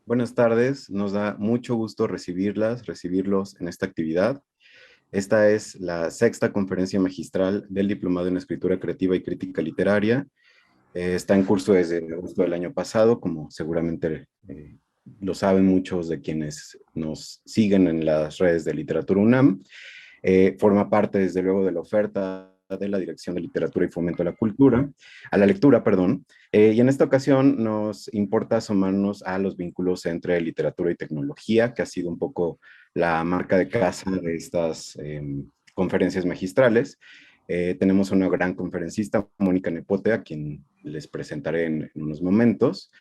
Buenas tardes, nos da mucho gusto recibirlos en esta actividad. Esta es la sexta conferencia magistral del Diplomado en Escritura Creativa y Crítica Literaria. Está en curso desde agosto del año pasado, como seguramente lo saben muchos de quienes nos siguen en las redes de Literatura UNAM. Forma parte, desde luego, de la oferta de la Dirección de Literatura y Fomento a la Lectura, perdón. Y en esta ocasión nos importa asomarnos a los vínculos entre literatura y tecnología, que ha sido un poco la marca de casa de estas conferencias magistrales. Tenemos una gran conferencista, Mónica Nepote, a quien les presentaré en unos momentos.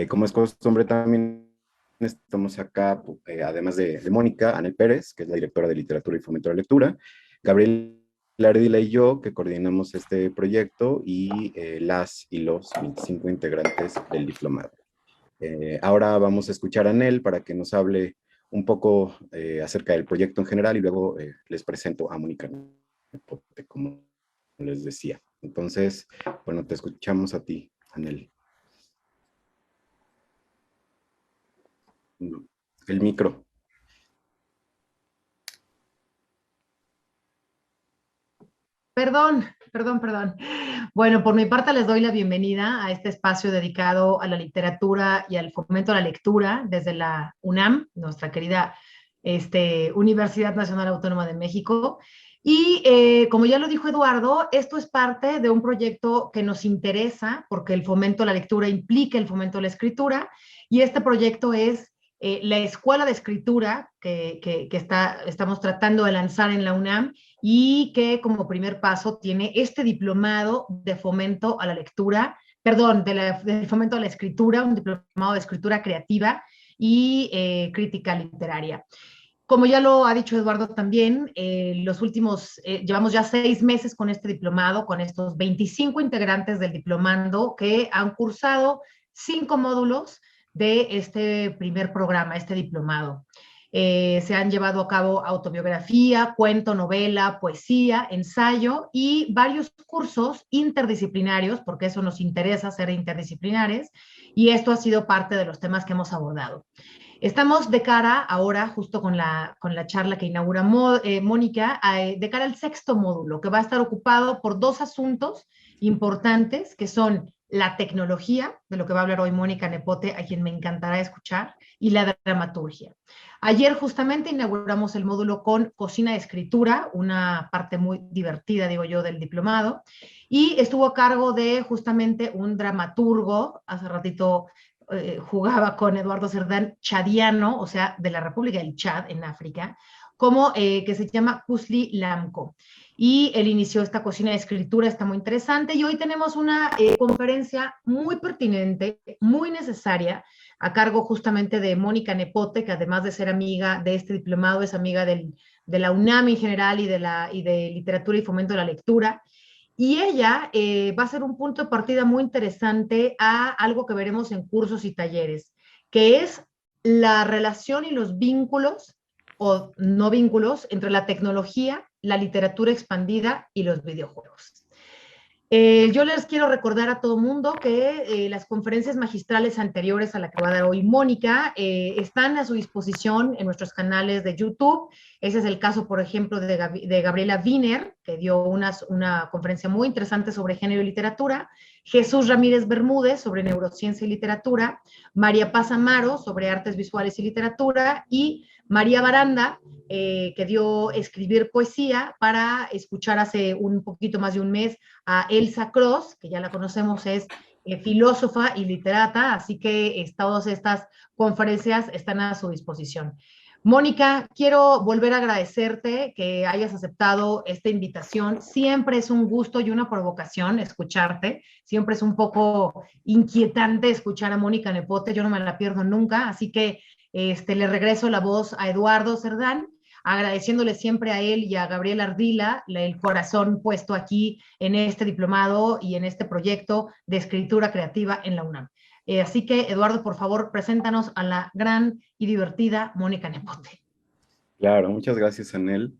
Como es costumbre, también estamos acá, además de Mónica, Anel Pérez, que es la directora de Literatura y Fomento a la Lectura, Gabriel Lardila y yo, que coordinamos este proyecto, y las y los 25 integrantes del diplomado. Ahora vamos a escuchar a Anel para que nos hable un poco acerca del proyecto en general y luego les presento a Mónica, como les decía. Entonces, bueno, te escuchamos a ti, Anel. El micro. Perdón. Bueno, por mi parte les doy la bienvenida a este espacio dedicado a la literatura y al fomento a la lectura desde la UNAM, nuestra querida Universidad Nacional Autónoma de México. Y como ya lo dijo Eduardo, esto es parte de un proyecto que nos interesa porque el fomento a la lectura implica el fomento a la escritura, y este proyecto es la Escuela de Escritura estamos tratando de lanzar en la UNAM, y que como primer paso tiene este diplomado de fomento a la lectura, perdón, de fomento a la escritura, un diplomado de escritura creativa y crítica literaria. Como ya lo ha dicho Eduardo también, llevamos ya 6 meses con este diplomado, con estos 25 integrantes del diplomando que han cursado 5 módulos de este primer programa, este diplomado. Se han llevado a cabo autobiografía, cuento, novela, poesía, ensayo y varios cursos interdisciplinarios, porque eso nos interesa, ser interdisciplinares, y esto ha sido parte de los temas que hemos abordado. Estamos de cara ahora, justo con la charla que inaugura Mónica, de cara al sexto módulo, que va a estar ocupado por 2 asuntos importantes, que son la tecnología, de lo que va a hablar hoy Mónica Nepote, a quien me encantará escuchar, y la dramaturgia. Ayer justamente inauguramos el módulo con cocina de escritura, una parte muy divertida, digo yo, del diplomado, y estuvo a cargo de justamente un dramaturgo, hace ratito jugaba con Eduardo Cerdán, chadiano, o sea, de la República del Chad, en África, que se llama Kusli Lamco. Y él inició esta cocina de escritura, está muy interesante, y hoy tenemos una conferencia muy pertinente, muy necesaria, a cargo justamente de Mónica Nepote, que además de ser amiga de este diplomado, es amiga de la UNAM en general y de literatura y fomento de la lectura. Y ella va a ser un punto de partida muy interesante a algo que veremos en cursos y talleres, que es la relación y los vínculos o no vínculos entre la tecnología, la literatura expandida y los videojuegos. Yo les quiero recordar a todo mundo que las conferencias magistrales anteriores a la que va a dar hoy Mónica están a su disposición en nuestros canales de YouTube. Ese es el caso, por ejemplo, de Gabriela Wiener, que dio una conferencia muy interesante sobre género y literatura, Jesús Ramírez Bermúdez sobre neurociencia y literatura, María Paz Amaro sobre artes visuales y literatura, y María Baranda, que dio escribir poesía, para escuchar hace un poquito más de un mes a Elsa Cross, que ya la conocemos, es filósofa y literata, así que todas estas conferencias están a su disposición. Mónica, quiero volver a agradecerte que hayas aceptado esta invitación. Siempre es un gusto y una provocación escucharte. Siempre es un poco inquietante escuchar a Mónica Nepote. Yo no me la pierdo nunca, así que le regreso la voz a Eduardo Cerdán, agradeciéndole siempre a él y a Gabriel Ardila el corazón puesto aquí en este diplomado y en este proyecto de escritura creativa en la UNAM. Así que, Eduardo, por favor, preséntanos a la gran y divertida Mónica Nepote. Claro, muchas gracias, Anel.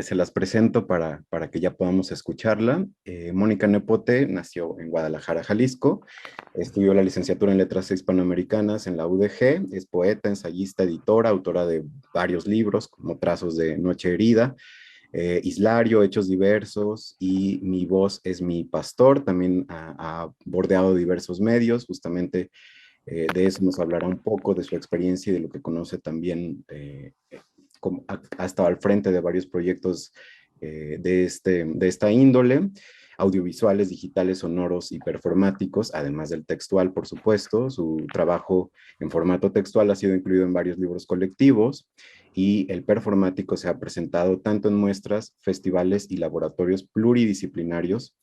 Se las presento para que ya podamos escucharla. Mónica Nepote nació en Guadalajara, Jalisco. Estudió la licenciatura en Letras Hispanoamericanas en la UDG, es poeta, ensayista, editora, autora de varios libros como Trazos de Noche Herida, Islario, Hechos Diversos y Mi Voz es mi Pastor. También ha bordeado diversos medios, justamente de eso nos hablará un poco, de su experiencia y de lo que conoce también. Ha estado al frente de varios proyectos de esta índole, audiovisuales, digitales, sonoros y performáticos, además del textual, por supuesto. Su trabajo en formato textual ha sido incluido en varios libros colectivos y el performático se ha presentado tanto en muestras, festivales y laboratorios pluridisciplinarios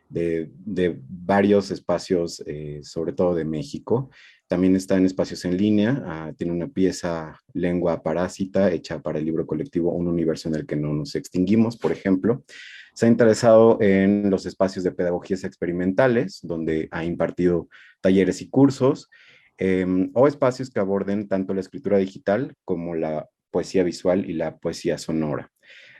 de varios espacios, sobre todo de México. También está en espacios en línea, tiene una pieza Lengua Parásita hecha para el libro colectivo Un Universo en el que no nos extinguimos, por ejemplo. Se ha interesado en los espacios de pedagogías experimentales, donde ha impartido talleres y cursos, o espacios que aborden tanto la escritura digital como la poesía visual y la poesía sonora.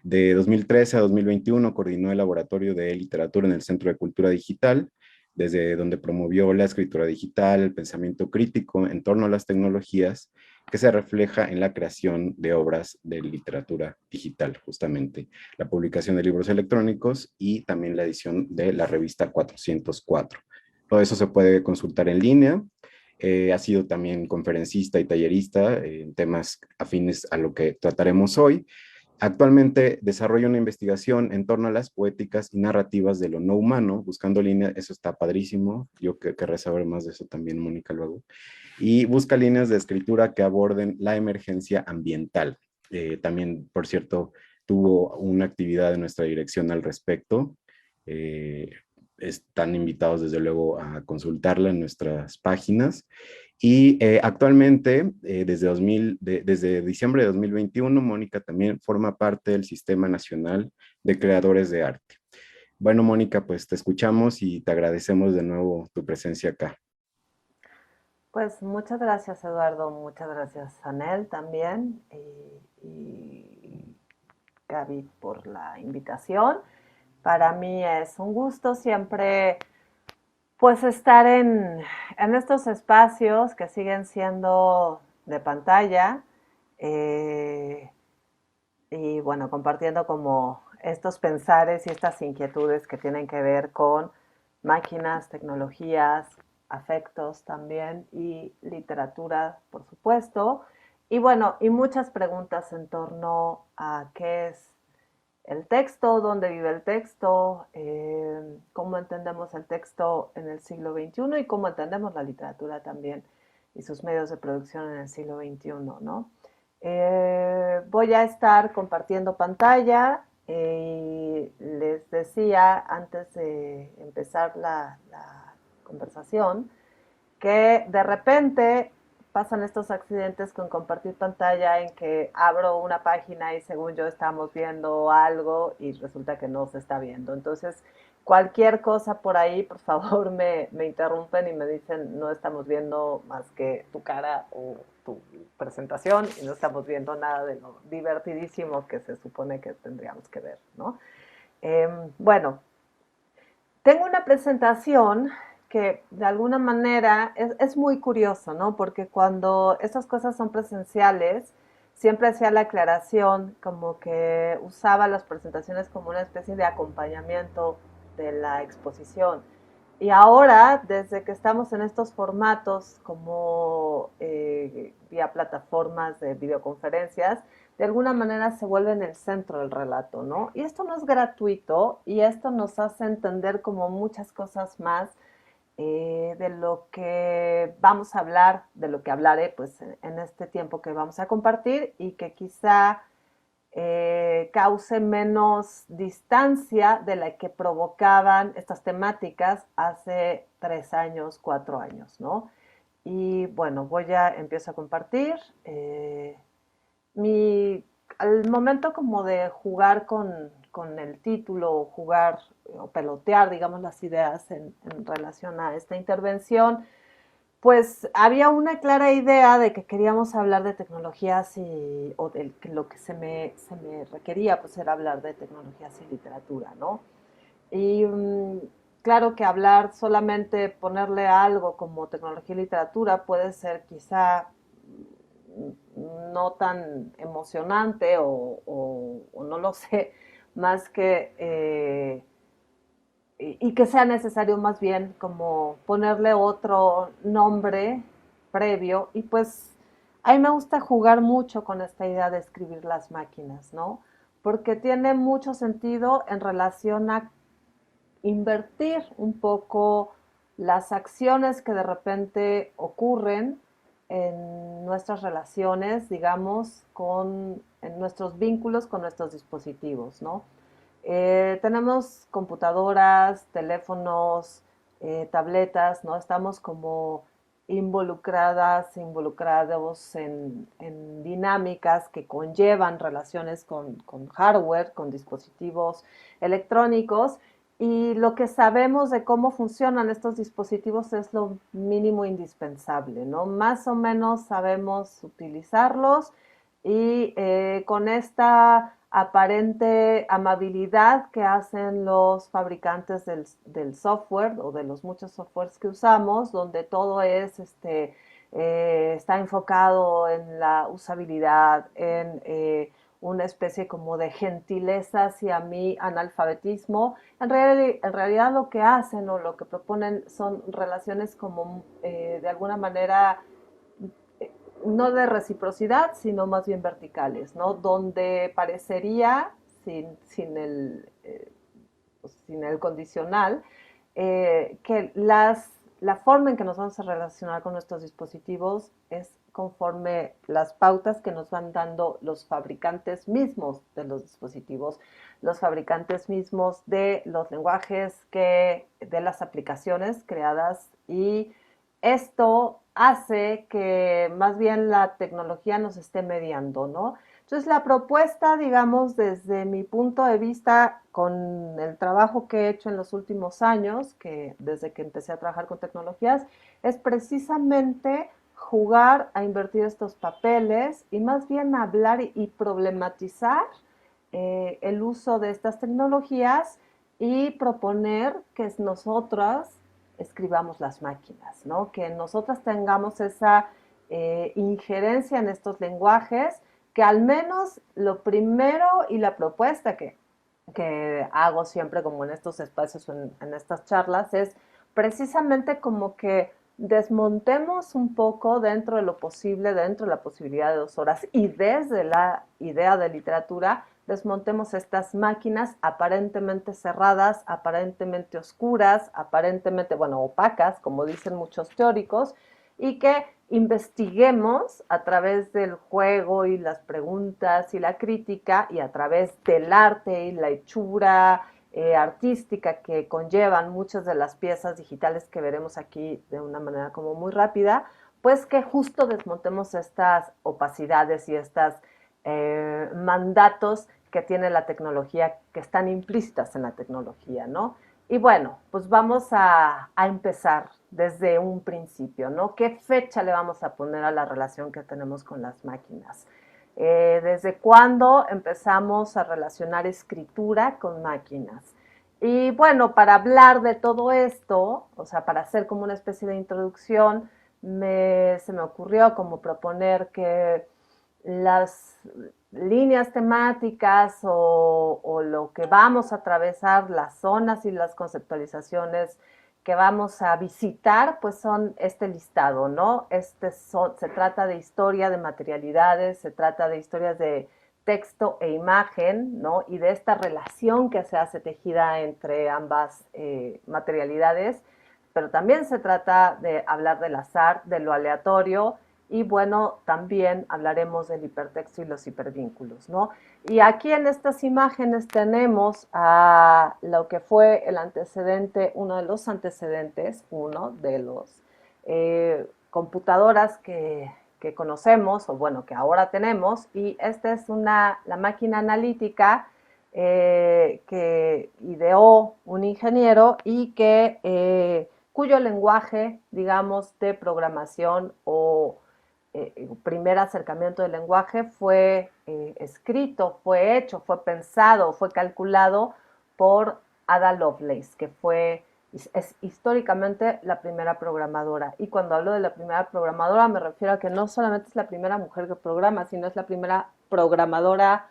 De 2013 a 2021 coordinó el Laboratorio de Literatura en el Centro de Cultura Digital, desde donde promovió la escritura digital, el pensamiento crítico en torno a las tecnologías, que se refleja en la creación de obras de literatura digital, justamente la publicación de libros electrónicos y también la edición de la revista 404. Todo eso se puede consultar en línea. Ha sido también conferencista y tallerista en temas afines a lo que trataremos hoy. Actualmente desarrolla una investigación en torno a las poéticas y narrativas de lo no humano, buscando líneas, eso está padrísimo, yo querré saber más de eso también, Mónica, luego, y busca líneas de escritura que aborden la emergencia ambiental. También, por cierto, tuvo una actividad de nuestra dirección al respecto. Eh, Están invitados desde luego a consultarla en nuestras páginas. Y actualmente, desde diciembre de 2021, Mónica también forma parte del Sistema Nacional de Creadores de Arte. Bueno, Mónica, pues te escuchamos y te agradecemos de nuevo tu presencia acá. Pues muchas gracias, Eduardo, muchas gracias, Anel también y Gaby por la invitación. Para mí es un gusto siempre pues estar en estos espacios que siguen siendo de pantalla eh, y bueno, compartiendo como estos pensares y estas inquietudes que tienen que ver con máquinas, tecnologías, afectos también y literatura, por supuesto. Y bueno, y muchas preguntas en torno a qué es el texto, dónde vive el texto, cómo entendemos el texto en el siglo XXI y cómo entendemos la literatura también y sus medios de producción en el siglo XXI, ¿no? Voy a estar compartiendo pantalla y les decía antes de empezar la conversación que de repente pasan estos accidentes con compartir pantalla en que abro una página y según yo estamos viendo algo y resulta que no se está viendo. Entonces, cualquier cosa por ahí, por favor, me interrumpen y me dicen, no estamos viendo más que tu cara o tu presentación y no estamos viendo nada de lo divertidísimo que se supone que tendríamos que ver, ¿no? Bueno, tengo una presentación que de alguna manera es muy curioso, ¿no? Porque cuando estas cosas son presenciales, siempre hacía la aclaración como que usaba las presentaciones como una especie de acompañamiento de la exposición. Y ahora, desde que estamos en estos formatos como vía plataformas de videoconferencias, de alguna manera se vuelve en el centro del relato, ¿no? Y esto no es gratuito y esto nos hace entender como muchas cosas más de lo que vamos a hablar, de lo que hablaré pues en este tiempo que vamos a compartir y que quizá cause menos distancia de la que provocaban estas temáticas hace 3 años, 4 años, ¿no? Y bueno, empiezo a compartir. Mi, al momento como de jugar con el título, jugar o pelotear, digamos, las ideas en relación a esta intervención, pues había una clara idea de que queríamos hablar de tecnologías o de que lo que se me requería pues era hablar de tecnologías y literatura, ¿no? Y claro que hablar solamente, ponerle algo como tecnología y literatura puede ser quizá no tan emocionante o no lo sé, más que y que sea necesario más bien como ponerle otro nombre previo y pues a mí me gusta jugar mucho con esta idea de escribir las máquinas, ¿no? Porque tiene mucho sentido en relación a invertir un poco las acciones que de repente ocurren en nuestras relaciones, digamos, en nuestros vínculos con nuestros dispositivos, ¿no? Tenemos computadoras, teléfonos, tabletas, ¿no? Estamos como involucrados en dinámicas que conllevan relaciones con hardware, con dispositivos electrónicos, y lo que sabemos de cómo funcionan estos dispositivos es lo mínimo indispensable, ¿no? Más o menos sabemos utilizarlos y con esta aparente amabilidad que hacen los fabricantes del software o de los muchos softwares que usamos, donde todo está enfocado en la usabilidad, en una especie como de gentileza hacia mi analfabetismo. En realidad lo que hacen o lo que proponen son relaciones como de alguna manera no de reciprocidad, sino más bien verticales, ¿no? Donde parecería, sin el condicional, que la forma en que nos vamos a relacionar con nuestros dispositivos es conforme las pautas que nos van dando los fabricantes mismos de los dispositivos, los fabricantes mismos de los lenguajes, de las aplicaciones creadas, y esto hace que más bien la tecnología nos esté mediando, ¿no? Entonces la propuesta, digamos, desde mi punto de vista, con el trabajo que he hecho en los últimos años, que desde que empecé a trabajar con tecnologías, es precisamente jugar a invertir estos papeles y más bien hablar y problematizar el uso de estas tecnologías y proponer que nosotras escribamos las máquinas, ¿no? Que nosotras tengamos esa injerencia en estos lenguajes, que al menos lo primero y la propuesta que hago siempre como en estos espacios o en estas charlas es precisamente como que desmontemos un poco dentro de lo posible, dentro de la posibilidad de 2 horas y desde la idea de literatura, desmontemos estas máquinas aparentemente cerradas, aparentemente oscuras, aparentemente, bueno, opacas, como dicen muchos teóricos, y que investiguemos a través del juego y las preguntas y la crítica y a través del arte y la hechura artística que conllevan muchas de las piezas digitales que veremos aquí de una manera como muy rápida, pues que justo desmontemos estas opacidades y estos mandatos que tiene la tecnología, que están implícitas en la tecnología, ¿no? Y bueno, pues vamos a empezar desde un principio, ¿no? ¿Qué fecha le vamos a poner a la relación que tenemos con las máquinas? ¿Desde cuándo empezamos a relacionar escritura con máquinas? Y bueno, para hablar de todo esto, o sea, para hacer como una especie de introducción, se me ocurrió como proponer que las líneas temáticas o lo que vamos a atravesar, las zonas y las conceptualizaciones que vamos a visitar, pues son este listado, ¿no? Se trata de historia de materialidades, se trata de historias de texto e imagen, ¿no? Y de esta relación que se hace tejida entre ambas materialidades, pero también se trata de hablar del azar, de lo aleatorio, y bueno, también hablaremos del hipertexto y los hipervínculos, ¿no? Y aquí en estas imágenes tenemos a lo que fue el antecedente, uno de los computadoras que conocemos, o bueno, que ahora tenemos, y esta es la máquina analítica que ideó un ingeniero y cuyo lenguaje, digamos, de programación o primer acercamiento del lenguaje fue escrito, fue hecho, fue pensado, fue calculado por Ada Lovelace, que fue es históricamente la primera programadora. Y cuando hablo de la primera programadora me refiero a que no solamente es la primera mujer que programa, sino es la primera programadora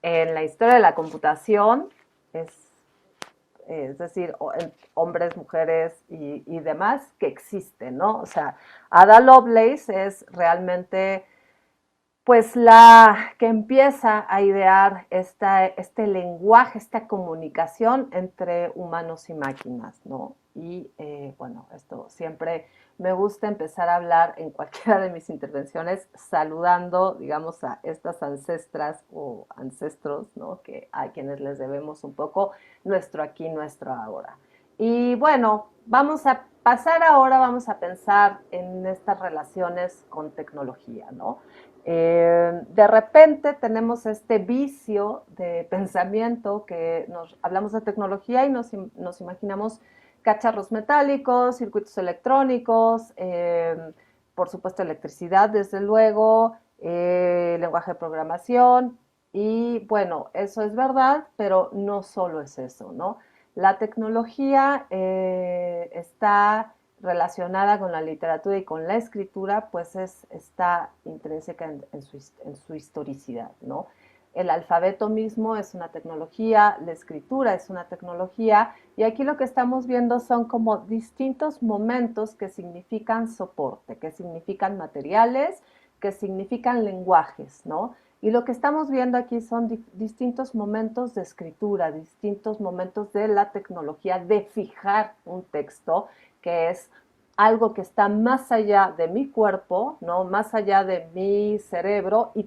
en la historia de la computación, es decir, hombres, mujeres y demás que existen, ¿no? O sea, Ada Lovelace es realmente pues la que empieza a idear este lenguaje, esta comunicación entre humanos y máquinas, ¿no? Y bueno, esto siempre me gusta empezar a hablar en cualquiera de mis intervenciones saludando, digamos, a estas ancestras o ancestros, ¿no? Que a quienes les debemos un poco nuestro aquí, nuestro ahora. Y bueno, vamos a pasar ahora, vamos a pensar en estas relaciones con tecnología, ¿no? De repente tenemos este vicio de pensamiento que hablamos de tecnología y nos imaginamos cacharros metálicos, circuitos electrónicos, por supuesto electricidad, desde luego, lenguaje de programación, y bueno, eso es verdad, pero no solo es eso, ¿no? La tecnología está relacionada con la literatura y con la escritura, pues está intrínseca en su historicidad, ¿no? El alfabeto mismo es una tecnología, la escritura es una tecnología, y aquí lo que estamos viendo son como distintos momentos que significan soporte, que significan materiales, que significan lenguajes, ¿no? Y lo que estamos viendo aquí son distintos momentos de escritura, distintos momentos de la tecnología de fijar un texto, que es algo que está más allá de mi cuerpo, ¿no? Más allá de mi cerebro, y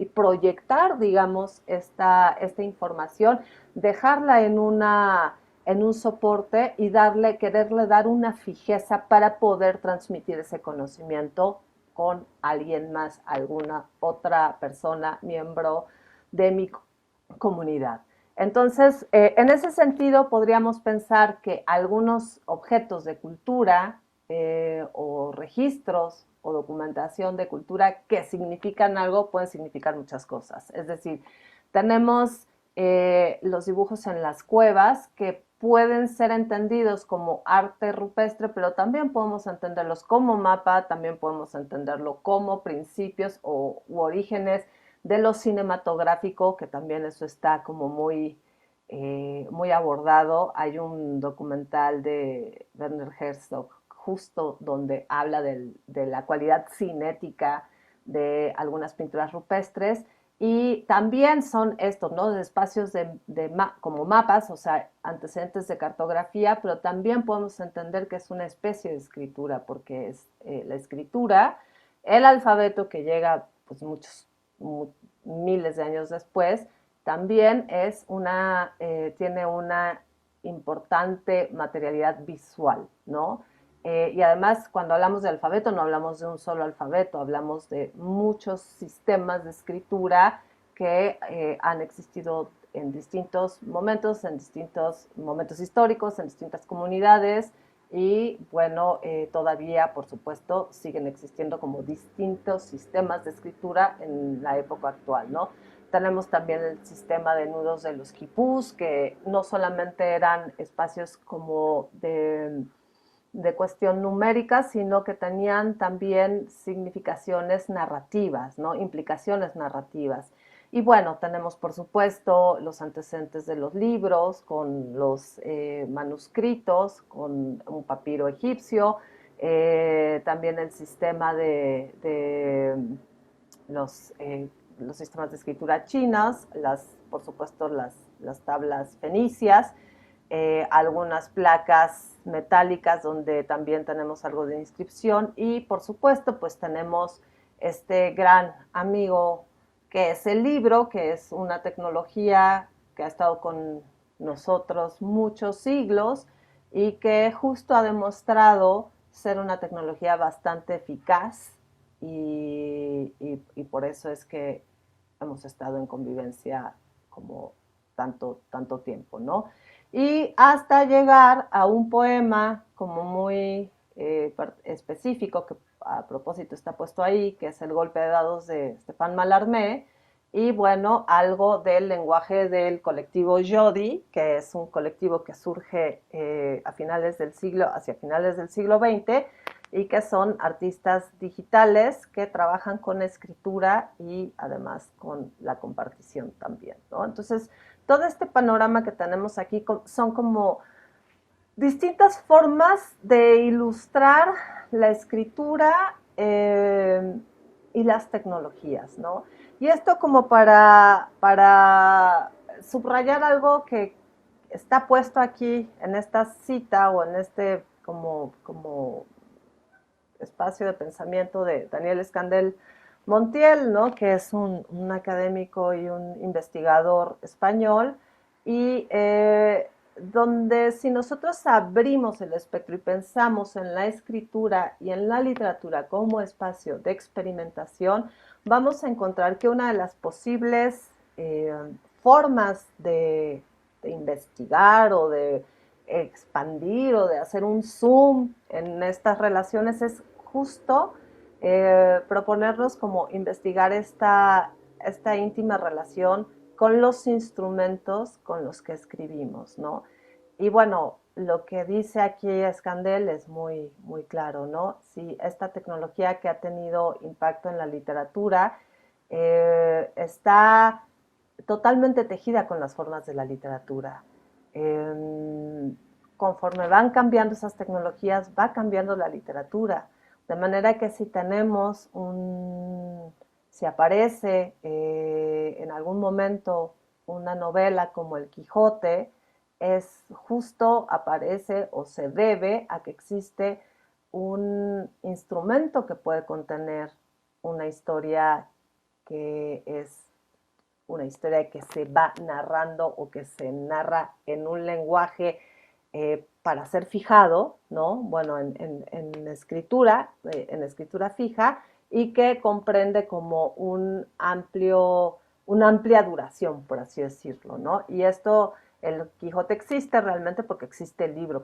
proyectar, digamos, esta información, dejarla en un soporte y quererle dar una fijeza para poder transmitir ese conocimiento con alguien más, alguna otra persona, miembro de mi comunidad. Entonces, en ese sentido, podríamos pensar que algunos objetos de cultura o registros o documentación de cultura que significan algo pueden significar muchas cosas. Es decir, tenemos los dibujos en las cuevas que pueden ser entendidos como arte rupestre, pero también podemos entenderlos como mapa, también podemos entenderlo como principios u orígenes de lo cinematográfico, que también eso está como muy abordado. Hay un documental de Werner Herzog justo donde habla de la cualidad cinética de algunas pinturas rupestres, y también son estos, ¿no? De espacios como mapas, o sea, antecedentes de cartografía, pero también podemos entender que es una especie de escritura, porque es la escritura, el alfabeto que llega pues miles de años después, también tiene una importante materialidad visual, ¿no? Y además, cuando hablamos de alfabeto, no hablamos de un solo alfabeto, hablamos de muchos sistemas de escritura que han existido en distintos momentos históricos, en distintas comunidades, y bueno, todavía, por supuesto, siguen existiendo como distintos sistemas de escritura en la época actual, ¿no? Tenemos también el sistema de nudos de los quipús, que no solamente eran espacios como de cuestión numérica, sino que tenían también significaciones narrativas, ¿no? Implicaciones narrativas. Y bueno, tenemos por supuesto los antecedentes de los libros, con los manuscritos, con un papiro egipcio, también el sistema de los sistemas de escritura chinas, por supuesto las tablas fenicias, algunas placas metálicas donde también tenemos algo de inscripción, y por supuesto pues tenemos este gran amigo que es el libro, que es una tecnología que ha estado con nosotros muchos siglos y que justo ha demostrado ser una tecnología bastante eficaz, y por eso es que hemos estado en convivencia como tanto tiempo, ¿no? Y hasta llegar a un poema como muy específico, que a propósito está puesto ahí, que es El golpe de dados de Stéphane Mallarmé, y bueno, algo del lenguaje del colectivo Yodi, que es un colectivo que surge hacia finales del siglo XX, y que son artistas digitales que trabajan con escritura y además con la compartición también, ¿no? Entonces, todo este panorama que tenemos aquí son como distintas formas de ilustrar la escritura y las tecnologías, ¿no? Y esto como para subrayar algo que está puesto aquí en esta cita o en este como espacio de pensamiento de Daniel Escandel Montiel, ¿no? Que es un académico y un investigador español, y donde si nosotros abrimos el espectro y pensamos en la escritura y en la literatura como espacio de experimentación, vamos a encontrar que una de las posibles formas de investigar o de expandir o de hacer un zoom en estas relaciones es justo proponernos como investigar esta íntima relación con los instrumentos con los que escribimos, ¿no? Y bueno, lo que dice aquí Escandel es muy, muy claro, ¿no? Si esta tecnología que ha tenido impacto en la literatura está totalmente tejida con las formas de la literatura. Conforme van cambiando esas tecnologías, va cambiando la literatura. De manera que si aparece en algún momento una novela como El Quijote, es justo aparece o se debe a que existe un instrumento que puede contener una historia que es una historia que se va narrando o que se narra en un lenguaje para ser fijado, ¿no? Bueno, en escritura fija, y que comprende como una amplia duración, por así decirlo, ¿no? Y esto, el Quijote existe realmente porque existe el libro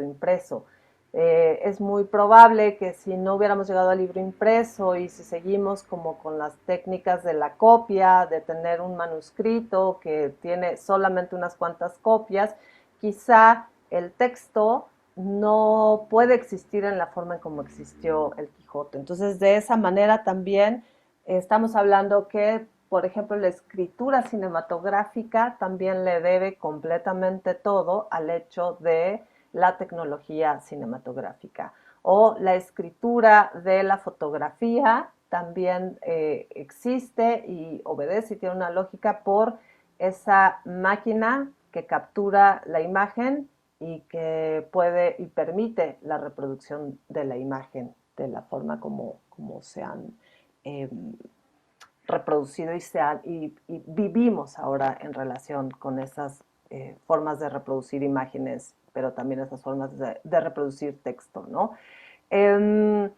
impreso. Es muy probable que si no hubiéramos llegado al libro impreso y si seguimos como con las técnicas de la copia, de tener un manuscrito que tiene solamente unas cuantas copias, quizá el texto no puede existir en la forma en como existió el Quijote. Entonces, de esa manera también estamos hablando que, por ejemplo, la escritura cinematográfica también le debe completamente todo al hecho de la tecnología cinematográfica. O la escritura de la fotografía también existe y obedece y tiene una lógica por esa máquina que captura la imagen y que puede y permite la reproducción de la imagen de la forma como se han eh, reproducido y vivimos ahora en relación con esas formas de reproducir imágenes, pero también esas formas de reproducir texto, ¿no? Me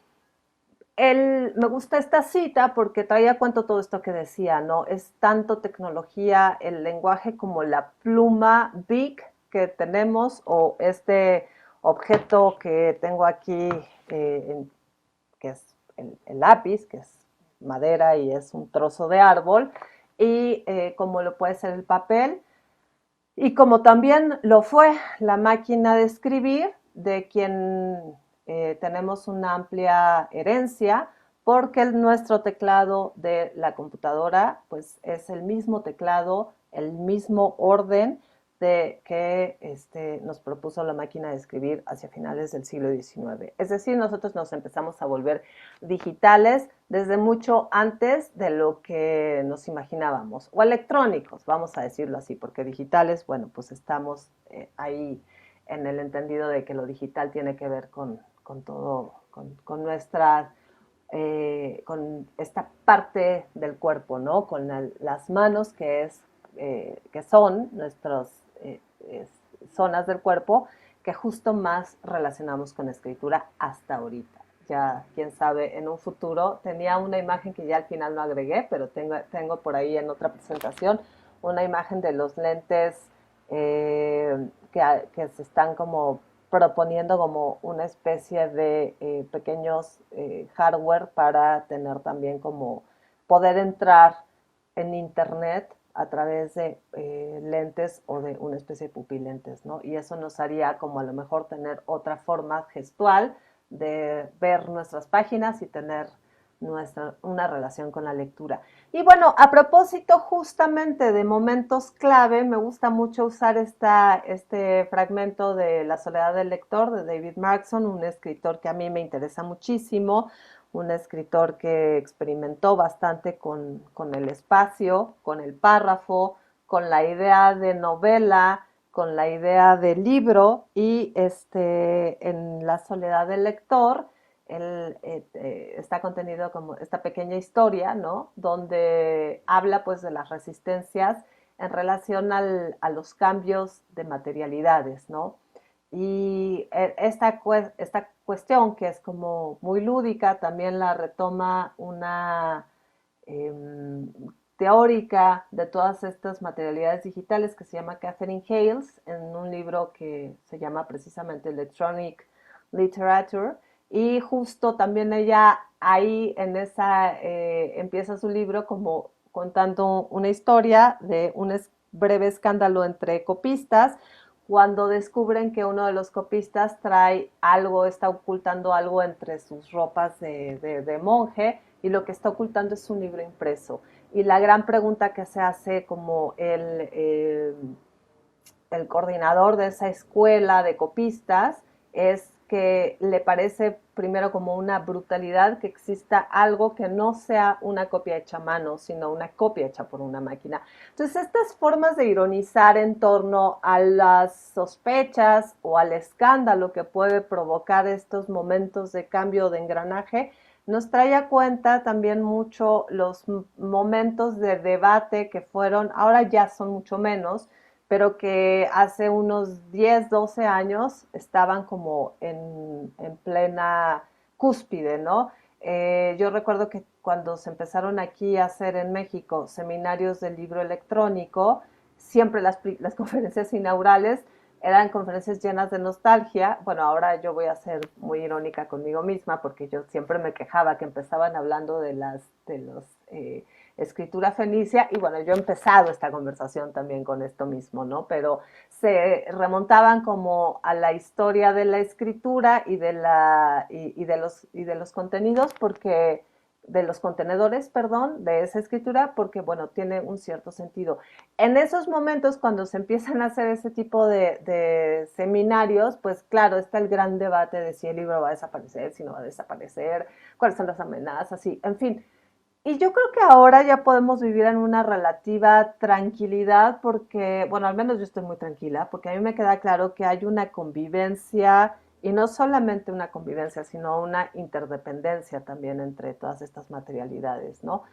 gusta esta cita porque traía a cuento todo esto que decía, ¿no? Es tanto tecnología, el lenguaje como la pluma Bic que tenemos, o este objeto que tengo aquí, que es el lápiz, que es madera y es un trozo de árbol, y como lo puede ser el papel, y como también lo fue la máquina de escribir, de quien tenemos una amplia herencia, porque nuestro teclado de la computadora pues es el mismo teclado, el mismo orden que nos propuso la máquina de escribir hacia finales del siglo XIX. Es decir, nosotros nos empezamos a volver digitales desde mucho antes de lo que nos imaginábamos, o electrónicos, vamos a decirlo así, porque digitales, bueno, pues estamos ahí en el entendido de que lo digital tiene que ver con todo, con nuestra con esta parte del cuerpo, ¿no? Con las manos, que son nuestras zonas del cuerpo que justo más relacionamos con la escritura hasta ahorita. Ya, quién sabe, en un futuro tenía una imagen que ya al final no agregué, pero tengo por ahí en otra presentación una imagen de los lentes que se están como proponiendo como una especie de pequeños hardware para tener también como poder entrar en internet a través de lentes o de una especie de pupilentes, ¿no? Y eso nos haría como a lo mejor tener otra forma gestual de ver nuestras páginas y tener una relación con la lectura. Y bueno, a propósito justamente de momentos clave, me gusta mucho usar este fragmento de La soledad del lector de David Markson, un escritor que a mí me interesa muchísimo, un escritor que experimentó bastante con el espacio, con el párrafo, con la idea de novela, con la idea de libro, y en La soledad del lector está contenido como esta pequeña historia, ¿no? Donde habla pues de las resistencias en relación a los cambios de materialidades, ¿no? Y esta cuestión, que es como muy lúdica, también la retoma una eh, teórica de todas estas materialidades digitales que se llama Catherine Hales, en un libro que se llama precisamente Electronic Literature. Y justo también ella ahí en esa empieza su libro como contando una historia de un breve escándalo entre copistas, cuando descubren que uno de los copistas trae algo, está ocultando algo entre sus ropas de monje, y lo que está ocultando es un libro impreso. Y la gran pregunta que se hace como el coordinador de esa escuela de copistas es que le parece primero como una brutalidad que exista algo que no sea una copia hecha a mano, sino una copia hecha por una máquina. Entonces, estas formas de ironizar en torno a las sospechas o al escándalo que puede provocar estos momentos de cambio de engranaje, nos trae a cuenta también mucho los momentos de debate que fueron, ahora ya son mucho menos, pero que hace unos 10, 12 años estaban como en plena cúspide, ¿no? Yo recuerdo que cuando se empezaron aquí a hacer en México seminarios del libro electrónico, siempre las conferencias inaugurales eran conferencias llenas de nostalgia. Bueno, ahora yo voy a ser muy irónica conmigo misma, porque yo siempre me quejaba que empezaban hablando de los escritura fenicia, y bueno, yo he empezado esta conversación también con esto mismo, ¿no? Pero se remontaban como a la historia de la escritura y de los contenidos, porque de los contenedores, perdón, de esa escritura, porque bueno, tiene un cierto sentido. En esos momentos, cuando se empiezan a hacer ese tipo de seminarios, pues claro, está el gran debate de si el libro va a desaparecer, si no va a desaparecer, cuáles son las amenazas, y en fin. Y yo creo que ahora ya podemos vivir en una relativa tranquilidad, porque, bueno, al menos yo estoy muy tranquila, porque a mí me queda claro que hay una convivencia, y no solamente una convivencia, sino una interdependencia también entre todas estas materialidades, ¿no?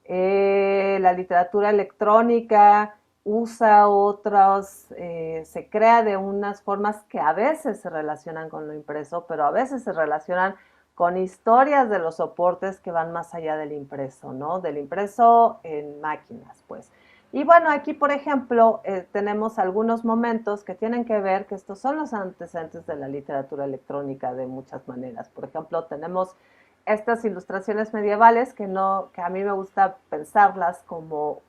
La literatura electrónica usa otros, se crea de unas formas que a veces se relacionan con lo impreso, pero a veces se relacionan con historias de los soportes que van más allá del impreso, ¿no? Del impreso en máquinas, pues. Y bueno, aquí, por ejemplo, tenemos algunos momentos que tienen que ver, que estos son los antecedentes de la literatura electrónica de muchas maneras. Por ejemplo, tenemos estas ilustraciones medievales que a mí me gusta pensarlas como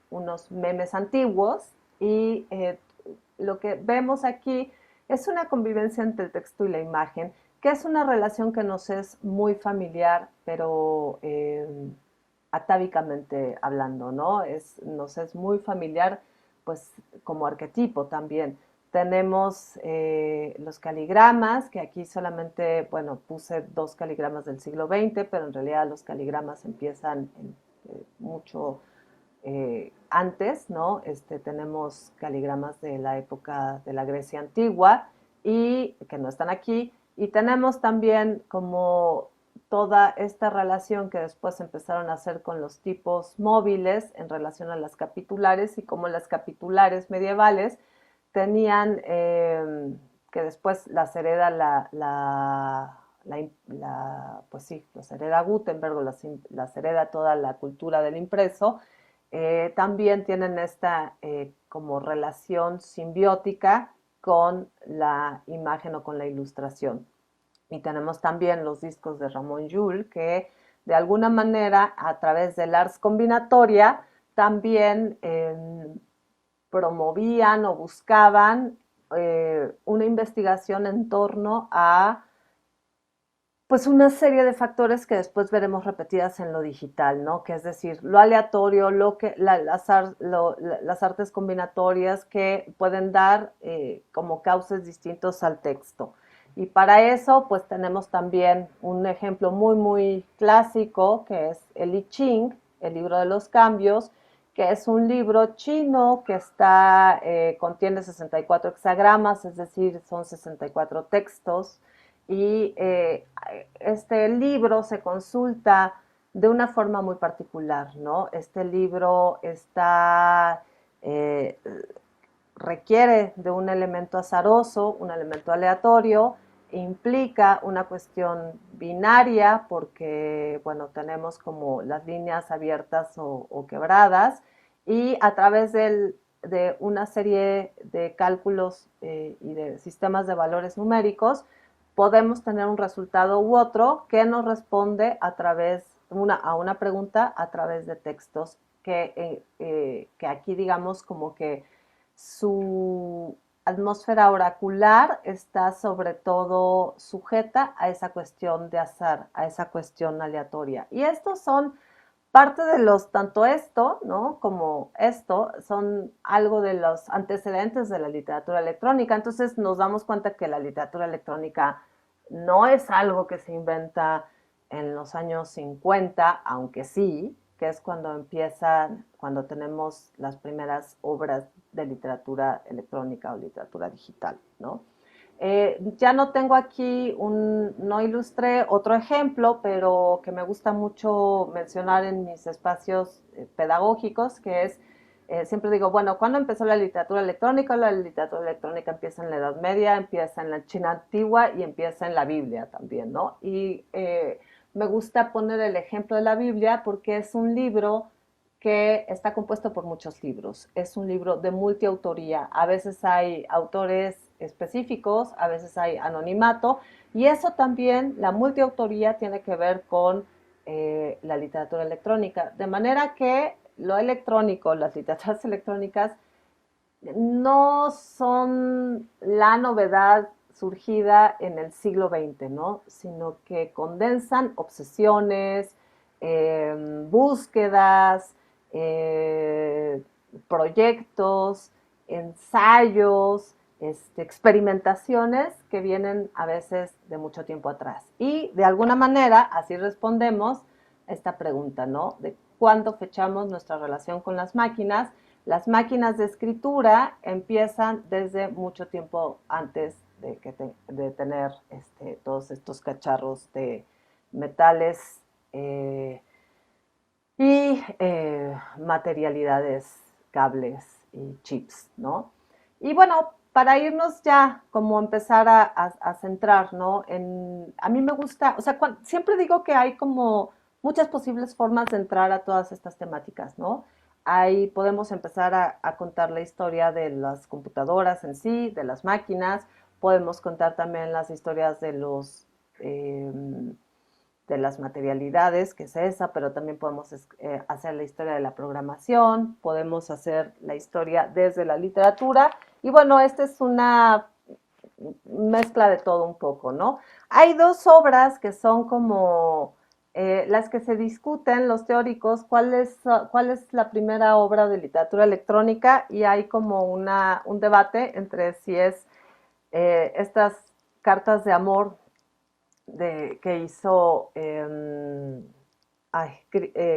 unos memes antiguos, y lo que vemos aquí es una convivencia entre el texto y la imagen, que es una relación que nos es muy familiar, pero atávicamente hablando, ¿no? Nos es muy familiar, pues como arquetipo también. Tenemos los caligramas, que aquí solamente, bueno, puse 2 caligramas del siglo XX, pero en realidad los caligramas empiezan mucho antes, ¿no? Tenemos caligramas de la época de la Grecia antigua, y que no están aquí, y tenemos también como toda esta relación que después empezaron a hacer con los tipos móviles en relación a las capitulares, y como las capitulares medievales tenían, que después las hereda pues sí, los hereda Gutenberg, o las hereda toda la cultura del impreso. También tienen esta como relación simbiótica con la imagen o con la ilustración. Y tenemos también los discos de Ramón Llull, que de alguna manera, a través del ars combinatoria, también promovían o buscaban una investigación en torno a pues una serie de factores que después veremos repetidas en lo digital, ¿no? Que es decir, lo aleatorio, las artes combinatorias que pueden dar como cauces distintos al texto. Y para eso, pues tenemos también un ejemplo muy, muy clásico, que es el I Ching, el libro de los cambios, que es un libro chino que contiene 64 hexagramas, es decir, son 64 textos, y este libro se consulta de una forma muy particular, ¿no? Este libro eh, requiere de un elemento azaroso, un elemento aleatorio, implica una cuestión binaria porque, bueno, tenemos como las líneas abiertas o quebradas, y a través de una serie de cálculos y de sistemas de valores numéricos podemos tener un resultado u otro que nos responde a una pregunta a través de textos que aquí digamos como que su atmósfera oracular está sobre todo sujeta a esa cuestión de azar, a esa cuestión aleatoria. Y estos son parte de tanto esto, ¿no? Como esto, son algo de los antecedentes de la literatura electrónica. Entonces nos damos cuenta que la literatura electrónica no es algo que se inventa en los años 50, aunque sí, que es cuando tenemos las primeras obras de literatura electrónica o literatura digital, ¿no? Ya no tengo aquí no ilustré otro ejemplo, pero que me gusta mucho mencionar en mis espacios pedagógicos, que es, siempre digo, bueno, ¿cuándo empezó la literatura electrónica? La literatura electrónica empieza en la Edad Media, empieza en la China antigua y empieza en la Biblia también, ¿no? Y me gusta poner el ejemplo de la Biblia porque es un libro que está compuesto por muchos libros. Es un libro de multiautoría. A veces hay autores específicos, a veces hay anonimato, y eso también, la multiautoría tiene que ver con la literatura electrónica. De manera que lo electrónico, las literaturas electrónicas, no son la novedad surgida en el siglo XX, ¿no? Sino que condensan obsesiones, búsquedas, proyectos, ensayos, experimentaciones que vienen a veces de mucho tiempo atrás. Y de alguna manera así respondemos esta pregunta, ¿no? De cuándo fechamos nuestra relación con las máquinas. Las máquinas de escritura empiezan desde mucho tiempo antes de tener todos estos cacharros de metales y materialidades, cables y chips, ¿no? Y bueno, para irnos ya, como empezar a centrar, ¿no? A mí me gusta, o sea, siempre digo que hay como muchas posibles formas de entrar a todas estas temáticas, ¿no? Ahí podemos empezar a contar la historia de las computadoras en sí, de las máquinas, podemos contar también las historias de las materialidades, que es esa, pero también podemos hacer la historia de la programación, podemos hacer la historia desde la literatura, y bueno, esta es una mezcla de todo un poco, ¿no? Hay dos obras que son como las que se discuten los teóricos, cuál es la primera obra de literatura electrónica, y hay como un debate entre si es estas cartas de amor que hizo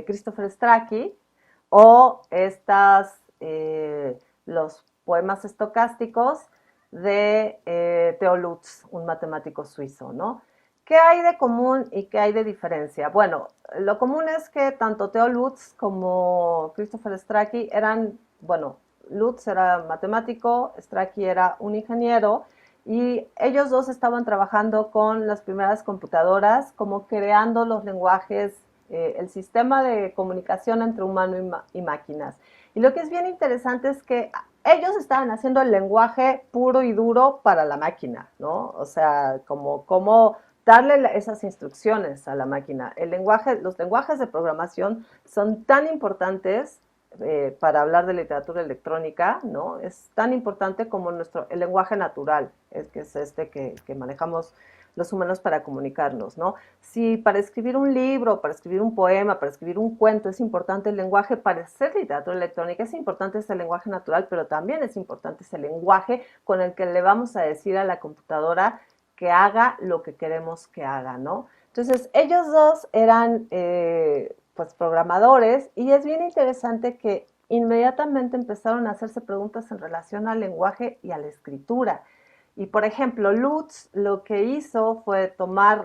Christopher Strachey, o los poemas estocásticos de Theo Lutz, un matemático suizo, ¿no? ¿Qué hay de común y qué hay de diferencia? Bueno, lo común es que tanto Theo Lutz como Christopher Strachey Lutz era matemático, Strachey era un ingeniero, y ellos dos estaban trabajando con las primeras computadoras, como creando los lenguajes, el sistema de comunicación entre humano y máquinas. Y lo que es bien interesante es que ellos estaban haciendo el lenguaje puro y duro para la máquina, ¿no? O sea, como darle esas instrucciones a la máquina. Los lenguajes de programación son tan importantes para hablar de literatura electrónica, ¿no? Es tan importante como el lenguaje natural, que es este que manejamos los humanos para comunicarnos, ¿no? Si para escribir un libro, para escribir un poema, para escribir un cuento es importante el lenguaje, para hacer literatura electrónica es importante ese lenguaje natural, pero también es importante ese lenguaje con el que le vamos a decir a la computadora que haga lo que queremos que haga, ¿no? Entonces, ellos dos eran pues programadores y es bien interesante que inmediatamente empezaron a hacerse preguntas en relación al lenguaje y a la escritura. Y por ejemplo, Lutz lo que hizo fue tomar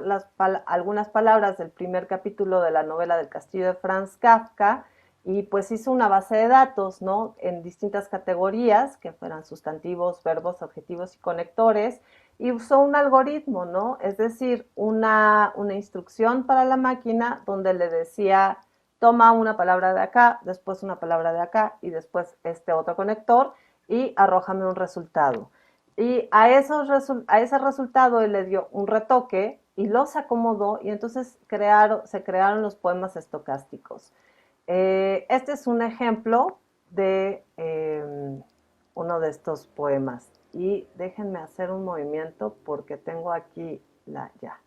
algunas palabras del primer capítulo de la novela del Castillo de Franz Kafka y pues hizo una base de datos, ¿no? En distintas categorías, que fueran sustantivos, verbos, adjetivos y conectores, y usó un algoritmo, ¿no? Es decir, una instrucción para la máquina donde le decía, toma una palabra de acá, después una palabra de acá y después este otro conector y arrójame un resultado. Y a ese resultado él le dio un retoque y los acomodó y entonces se crearon los poemas estocásticos. Este es un ejemplo de uno de estos poemas. Y déjenme hacer un movimiento porque tengo aquí ya.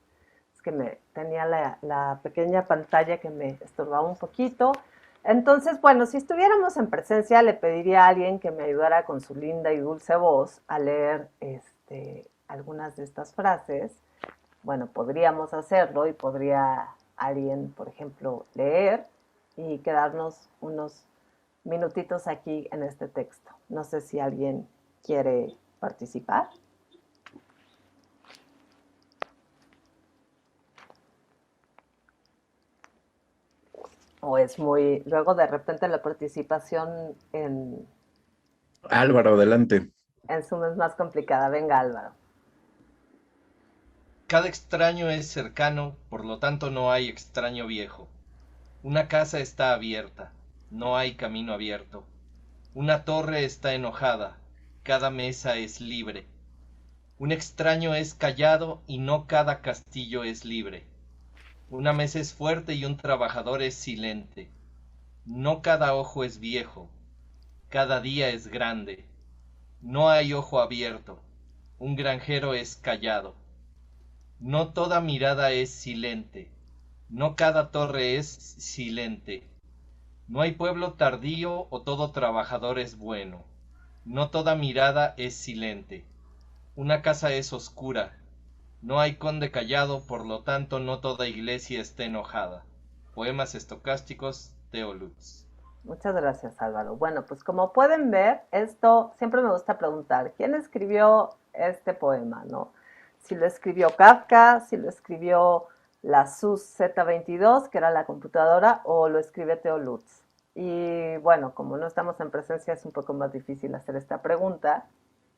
Es que tenía la pequeña pantalla que me estorbaba un poquito. Entonces, bueno, si estuviéramos en presencia, le pediría a alguien que me ayudara con su linda y dulce voz a leer algunas de estas frases. Bueno, podríamos hacerlo y podría alguien, por ejemplo, leer y quedarnos unos minutitos aquí en este texto. No sé si alguien quiere participar. O es luego de repente la participación Álvaro, adelante. en Zoom es más complicada. Venga, Álvaro. Cada extraño es cercano, por lo tanto no hay extraño viejo. Una casa está abierta, no hay camino abierto. Una torre está enojada, cada mesa es libre. Un extraño es callado y no cada castillo es libre. Una mesa es fuerte y un trabajador es silente. No cada ojo es viejo, cada día es grande. No hay ojo abierto, un granjero es callado. No toda mirada es silente, no cada torre es silente. No hay pueblo tardío o todo trabajador es bueno. No toda mirada es silente. Una casa es oscura. No hay conde callado, por lo tanto no toda iglesia está enojada. Poemas estocásticos, Theo Lutz. Muchas gracias, Álvaro. Bueno, pues como pueden ver, esto siempre me gusta preguntar, ¿quién escribió este poema, no? Si lo escribió Kafka, si lo escribió la SUS Z22, que era la computadora, o lo escribe Theo Lutz. Y bueno, como no estamos en presencia, es un poco más difícil hacer esta pregunta.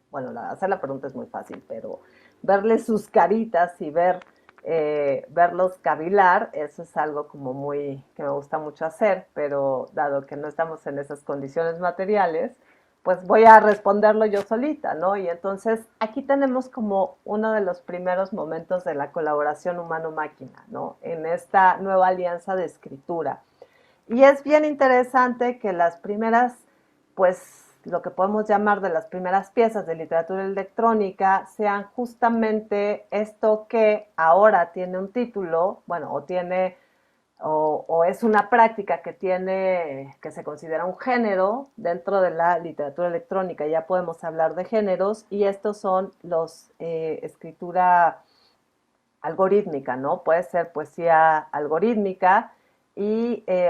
Bueno, hacer la pregunta es muy fácil, pero verle sus caritas y verlos cavilar, eso es algo como que me gusta mucho hacer, pero dado que no estamos en esas condiciones materiales, pues voy a responderlo yo solita, ¿no? Y entonces aquí tenemos como uno de los primeros momentos de la colaboración humano-máquina, ¿no? En esta nueva alianza de escritura. Y es bien interesante que las primeras, pues lo que podemos llamar de las primeras piezas de literatura electrónica sean justamente esto que ahora tiene un título, bueno, o es una práctica que se considera un género dentro de la literatura electrónica. Ya podemos hablar de géneros y estos son los escritura algorítmica, ¿no? Puede ser poesía algorítmica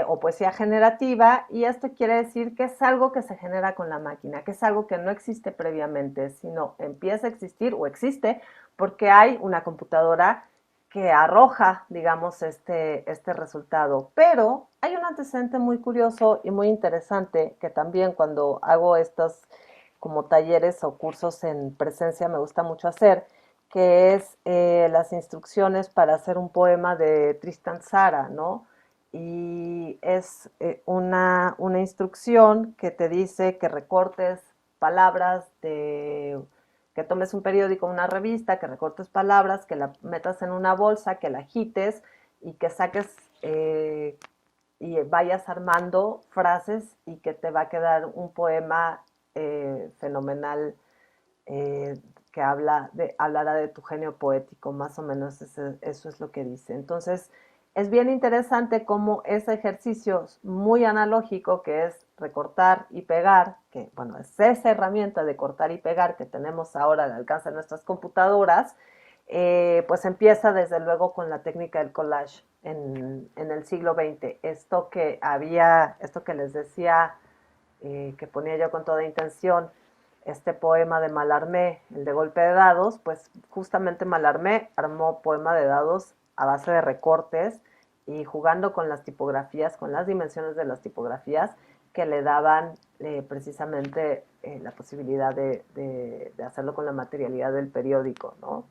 o poesía generativa, y esto quiere decir que es algo que se genera con la máquina, que es algo que no existe previamente, sino empieza a existir o existe porque hay una computadora que arroja, digamos, este resultado. Pero hay un antecedente muy curioso y muy interesante que también cuando hago estos como talleres o cursos en presencia me gusta mucho hacer, que es las instrucciones para hacer un poema de Tristan Tzara, ¿no? Y es una instrucción que te dice que recortes palabras que tomes un periódico, una revista, que recortes palabras, que la metas en una bolsa, que la agites y que saques y vayas armando frases y que te va a quedar un poema fenomenal que hablará de tu genio poético, más o menos eso es lo que dice. Entonces, es bien interesante cómo ese ejercicio muy analógico que es recortar y pegar, que bueno, es esa herramienta de cortar y pegar que tenemos ahora al alcance de nuestras computadoras, pues empieza desde luego con la técnica del collage en el siglo XX. Esto que les decía, que ponía yo con toda intención, este poema de Mallarmé, el de golpe de dados, pues justamente Mallarmé armó poema de dados a base de recortes y jugando con las tipografías, con las dimensiones de las tipografías que le daban precisamente la posibilidad de hacerlo con la materialidad del periódico, ¿no?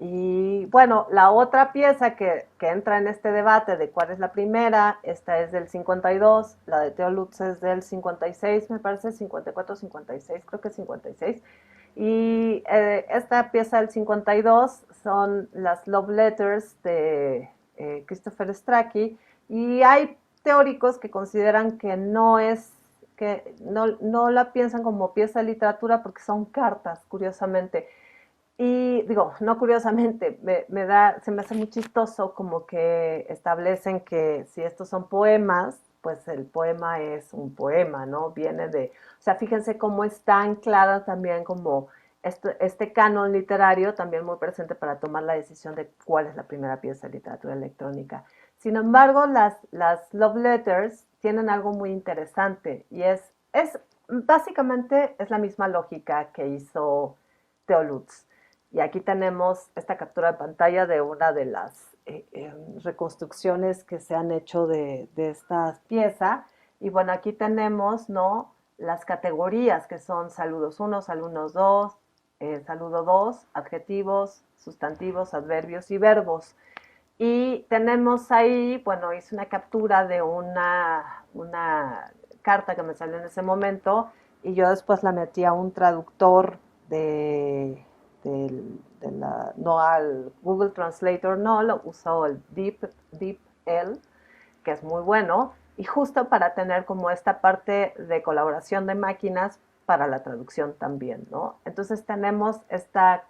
Y bueno, la otra pieza que entra en este debate de cuál es la primera, esta es del 52, la de Theo Lutz es del 56, me parece, 54, 56, creo que 56. Y esta pieza del 52 son las Love Letters de Christopher Strachey, y hay teóricos que consideran que no la piensan como pieza de literatura porque son cartas, curiosamente. Y digo, no curiosamente, se me hace muy chistoso como que establecen que si estos son poemas, pues el poema es un poema, ¿no? O sea, fíjense cómo está anclada también como este canon literario, también muy presente para tomar la decisión de cuál es la primera pieza de literatura electrónica. Sin embargo, las love letters tienen algo muy interesante y básicamente es la misma lógica que hizo Theo Lutz. Y aquí tenemos esta captura de pantalla de una de las reconstrucciones que se han hecho de esta pieza. Y bueno, aquí tenemos, ¿no?, las categorías que son saludos 1, saludos 2, saludo 2, adjetivos, sustantivos, adverbios y verbos. Y tenemos ahí, bueno, hice una captura de una carta que me salió en ese momento y yo después la metí a un traductor no al Google Translator, no, lo usó el DeepL, que es muy bueno, y justo para tener como esta parte de colaboración de máquinas para la traducción también, ¿no? Entonces tenemos esta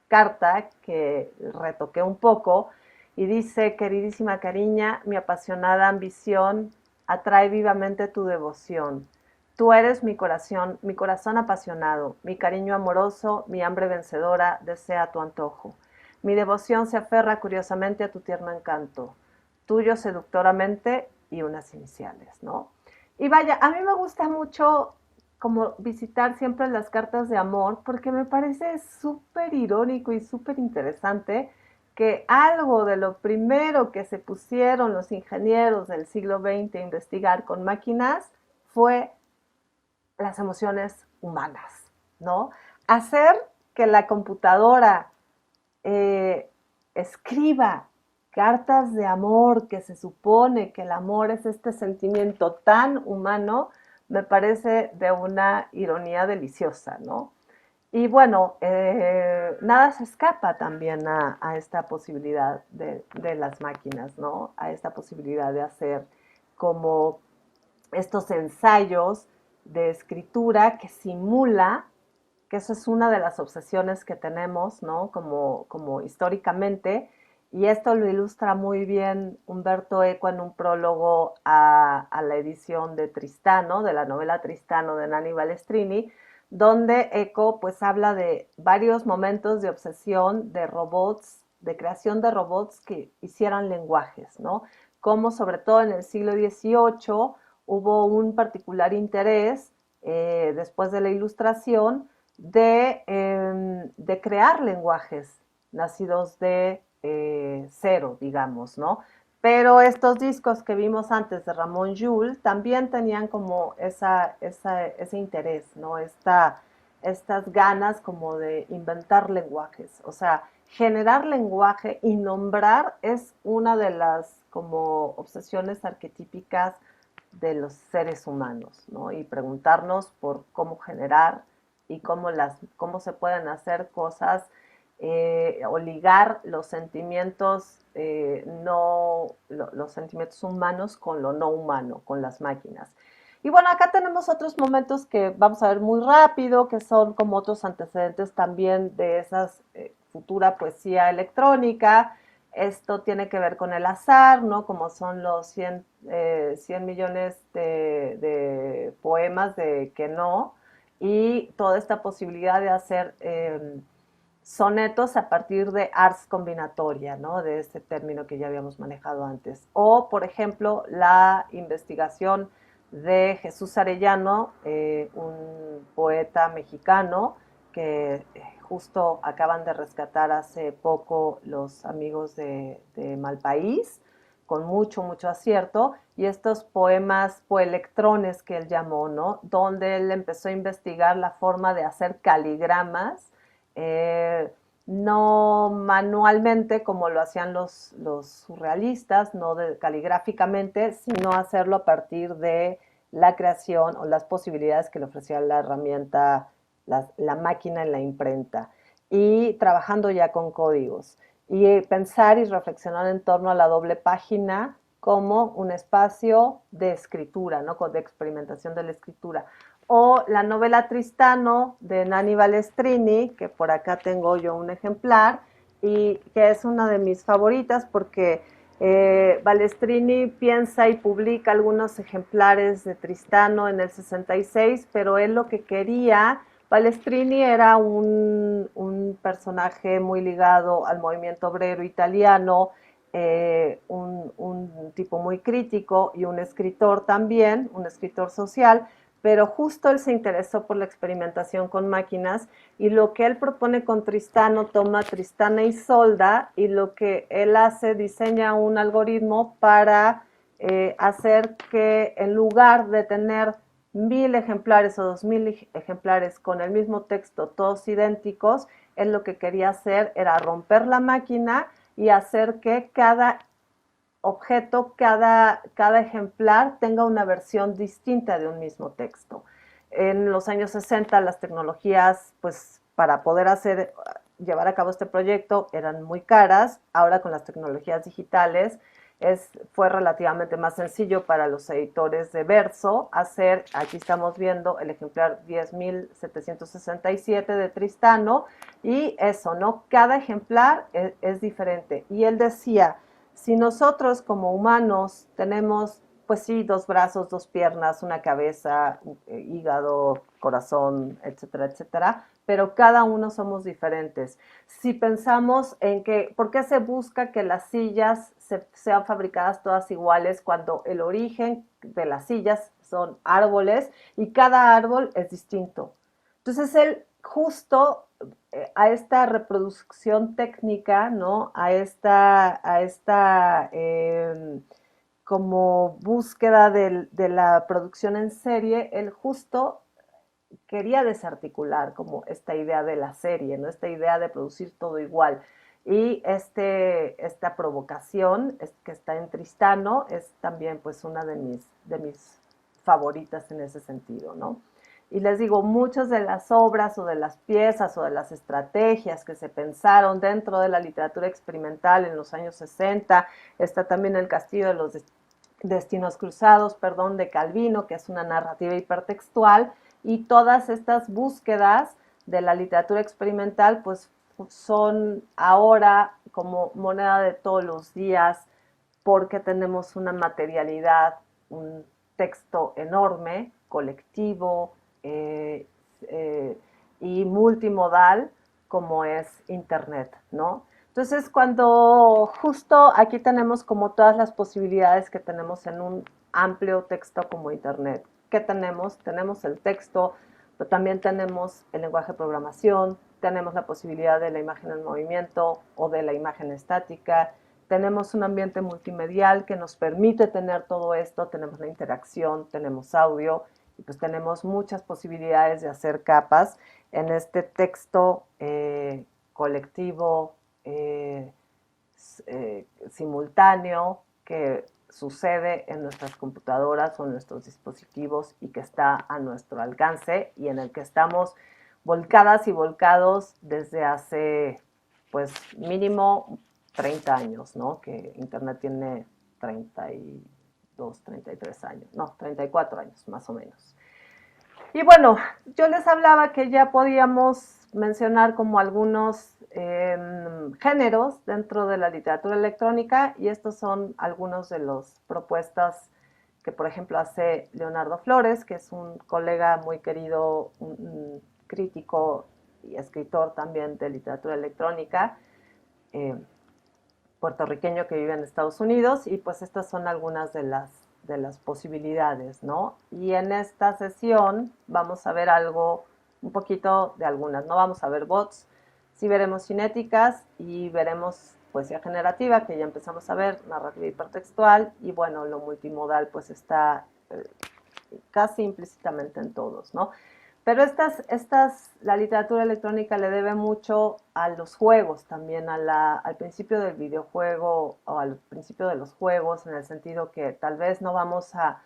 carta que retoqué un poco y dice: queridísima cariña, mi apasionada ambición atrae vivamente tu devoción. Tú eres mi corazón apasionado, mi cariño amoroso, mi hambre vencedora desea tu antojo. Mi devoción se aferra curiosamente a tu tierno encanto, tuyo seductoramente y unas iniciales, ¿no? Y vaya, a mí me gusta mucho como visitar siempre las cartas de amor porque me parece súper irónico y súper interesante que algo de lo primero que se pusieron los ingenieros del siglo XX a investigar con máquinas fue las emociones humanas, ¿no? Hacer que la computadora escriba cartas de amor, que se supone que el amor es este sentimiento tan humano, me parece de una ironía deliciosa, ¿no? Y bueno, nada se escapa también a esta posibilidad de las máquinas, ¿no? A esta posibilidad de hacer como estos ensayos de escritura que simula, que eso es una de las obsesiones que tenemos, ¿no? Como históricamente, y esto lo ilustra muy bien Umberto Eco en un prólogo a la edición de Tristano, de la novela Tristano de Nanni Balestrini, donde Eco pues habla de varios momentos de obsesión de robots, de creación de robots que hicieran lenguajes, ¿no? Como sobre todo en el siglo XVIII hubo un particular interés, después de la Ilustración, de crear lenguajes nacidos de cero, digamos, ¿no? Pero estos discos que vimos antes de Ramón Llull también tenían como ese interés, ¿no? Estas ganas como de inventar lenguajes. O sea, generar lenguaje y nombrar es una de las como obsesiones arquetípicas de los seres humanos, ¿no? Y preguntarnos por cómo generar y cómo se pueden hacer cosas o ligar los sentimientos no los sentimientos humanos con lo no humano, con las máquinas. Y bueno, acá tenemos otros momentos que vamos a ver muy rápido, que son como otros antecedentes también de esa futura poesía electrónica. Esto tiene que ver con el azar, ¿no? Como son los 100 millones de poemas de que no, y toda esta posibilidad de hacer sonetos a partir de ars combinatoria, ¿no? De este término que ya habíamos manejado antes. O, por ejemplo, la investigación de Jesús Arellano, un poeta mexicano que justo acaban de rescatar hace poco los amigos de Malpaís, con mucho, mucho acierto, y estos poemas poelectrones que él llamó, ¿no? Donde él empezó a investigar la forma de hacer caligramas, no manualmente como lo hacían los surrealistas, no caligráficamente, sino hacerlo a partir de la creación o las posibilidades que le ofrecía la herramienta, la máquina en la imprenta, y trabajando ya con códigos. Y pensar y reflexionar en torno a la doble página como un espacio de escritura, ¿no? De experimentación de la escritura. O la novela Tristano de Nani Balestrini, que por acá tengo yo un ejemplar, y que es una de mis favoritas porque Balestrini piensa y publica algunos ejemplares de Tristano en el 66, pero él lo que quería, Balestrini era un personaje muy ligado al movimiento obrero italiano, un tipo muy crítico y un escritor también, un escritor social, pero justo él se interesó por la experimentación con máquinas, y lo que él propone con Tristano, toma Tristana y Isolda, y lo que él hace, diseña un algoritmo para hacer que en lugar de tener 1000 ejemplares o 2000 ejemplares con el mismo texto, todos idénticos, él lo que quería hacer era romper la máquina y hacer que cada objeto, cada ejemplar tenga una versión distinta de un mismo texto. En los años 60 las tecnologías, pues para poder llevar a cabo este proyecto eran muy caras. Ahora con las tecnologías digitales fue relativamente más sencillo para los editores de verso hacer, aquí estamos viendo el ejemplar 10.767 de Tristano, y eso, ¿no? Cada ejemplar es diferente. Y él decía, si nosotros como humanos tenemos, pues sí, 2 brazos, 2 piernas, una cabeza, hígado, corazón, etcétera, etcétera, pero cada uno somos diferentes. Si pensamos en que, ¿por qué se busca que las sillas sean fabricadas todas iguales cuando el origen de las sillas son árboles y cada árbol es distinto? Entonces él justo a esta reproducción técnica, ¿no? A esta como búsqueda de la producción en serie, él justo quería desarticular como esta idea de la serie, ¿no? Esta idea de producir todo igual. Y esta provocación que está en Tristano es también pues una de mis favoritas en ese sentido, ¿no? Y les digo, muchas de las obras o de las piezas o de las estrategias que se pensaron dentro de la literatura experimental en los años 60, está también El Castillo de los Destinos Cruzados, perdón, de Calvino, que es una narrativa hipertextual, y todas estas búsquedas de la literatura experimental pues son ahora como moneda de todos los días, porque tenemos una materialidad, un texto enorme, colectivo y multimodal como es Internet, ¿no? Entonces, cuando justo aquí tenemos como todas las posibilidades que tenemos en un amplio texto como Internet, ¿qué tenemos? Tenemos el texto, pero también tenemos el lenguaje de programación, tenemos la posibilidad de la imagen en movimiento o de la imagen estática, tenemos un ambiente multimedial que nos permite tener todo esto, tenemos la interacción, tenemos audio, y pues tenemos muchas posibilidades de hacer capas en este texto colectivo, simultáneo, que sucede en nuestras computadoras o en nuestros dispositivos y que está a nuestro alcance y en el que estamos volcadas y volcados desde hace pues mínimo 30 años, ¿no? Que Internet tiene 32, 33 años, no, 34 años más o menos. Y bueno, yo les hablaba que ya podíamos mencionar como algunos géneros dentro de la literatura electrónica, y estos son algunos de las propuestas que, por ejemplo, hace Leonardo Flores, que es un colega muy querido, un crítico y escritor también de literatura electrónica, puertorriqueño que vive en Estados Unidos, y pues estas son algunas de las posibilidades, ¿no? Y en esta sesión vamos a ver algo, un poquito de algunas, no vamos a ver bots, sí veremos cinéticas y veremos poesía generativa, que ya empezamos a ver, narrativa hipertextual, y bueno, lo multimodal pues está casi implícitamente en todos, ¿no? Pero la literatura electrónica le debe mucho a los juegos también, al principio del videojuego o al principio de los juegos, en el sentido que tal vez no vamos a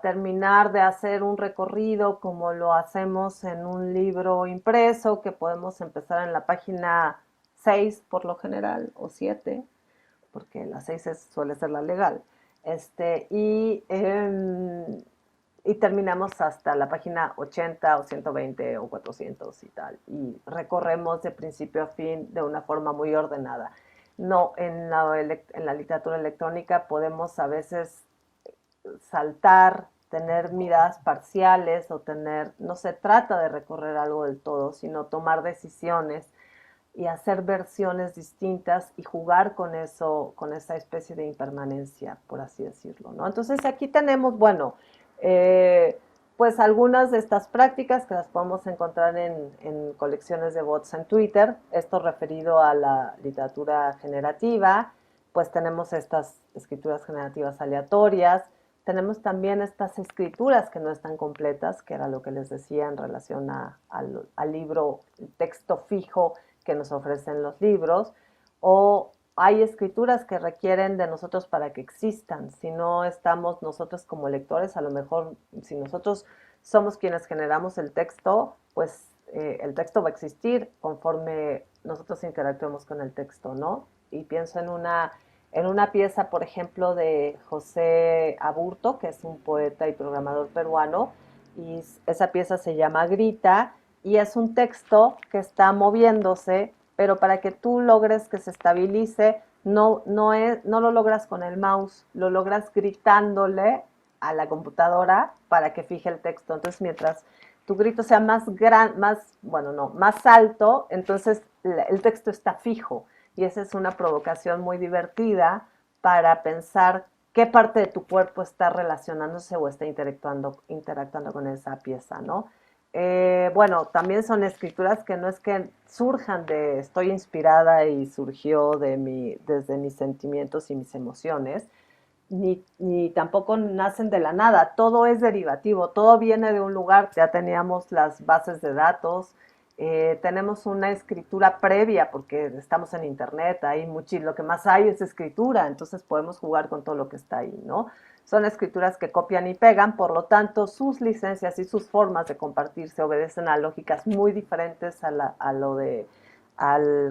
terminar de hacer un recorrido como lo hacemos en un libro impreso, que podemos empezar en la página 6 por lo general, o 7, porque la 6 suele ser la legal. Y terminamos hasta la página 80 o 120 o 400 y tal, y recorremos de principio a fin de una forma muy ordenada. No, en la literatura electrónica podemos a veces saltar, tener miradas parciales o no se trata de recorrer algo del todo, sino tomar decisiones y hacer versiones distintas y jugar con eso, con esa especie de impermanencia, por así decirlo, ¿no? Entonces aquí tenemos, bueno, pues algunas de estas prácticas que las podemos encontrar en colecciones de bots en Twitter, esto referido a la literatura generativa. Pues tenemos estas escrituras generativas aleatorias, tenemos también estas escrituras que no están completas, que era lo que les decía en relación al libro, el texto fijo que nos ofrecen los libros, o hay escrituras que requieren de nosotros para que existan. Si no estamos nosotros como lectores, a lo mejor si nosotros somos quienes generamos el texto, pues el texto va a existir conforme nosotros interactuemos con el texto, ¿no? Y pienso en una pieza, por ejemplo, de José Aburto, que es un poeta y programador peruano, y esa pieza se llama Grita, y es un texto que está moviéndose, pero para que tú logres que se estabilice, no lo logras con el mouse, lo logras gritándole a la computadora para que fije el texto. Entonces, mientras tu grito sea más alto, entonces el texto está fijo. Y esa es una provocación muy divertida para pensar qué parte de tu cuerpo está relacionándose o está interactuando con esa pieza, ¿no? Bueno, también son escrituras que no es que surjan estoy inspirada y surgió desde mis sentimientos y mis emociones, ni tampoco nacen de la nada, todo es derivativo, todo viene de un lugar. Ya teníamos las bases de datos, tenemos una escritura previa porque estamos en internet, lo que más hay es escritura, entonces podemos jugar con todo lo que está ahí, ¿no? Son escrituras que copian y pegan, por lo tanto sus licencias y sus formas de compartirse obedecen a lógicas muy diferentes al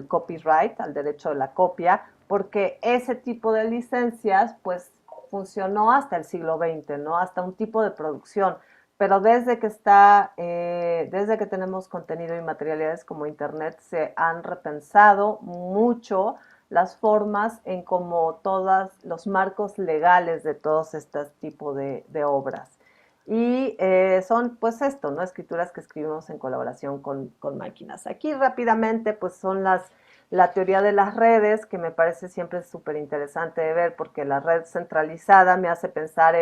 copyright, al derecho de la copia, porque ese tipo de licencias pues funcionó hasta el siglo XX, ¿no? Hasta un tipo de producción. Pero desde que tenemos contenido y materialidades como Internet, se han repensado mucho las formas en cómo todos los marcos legales de todos estos tipos de obras. Y son pues esto, ¿no? Escrituras que escribimos en colaboración con máquinas. Aquí rápidamente pues son la teoría de las redes, que me parece siempre súper interesante de ver, porque la red centralizada me hace pensar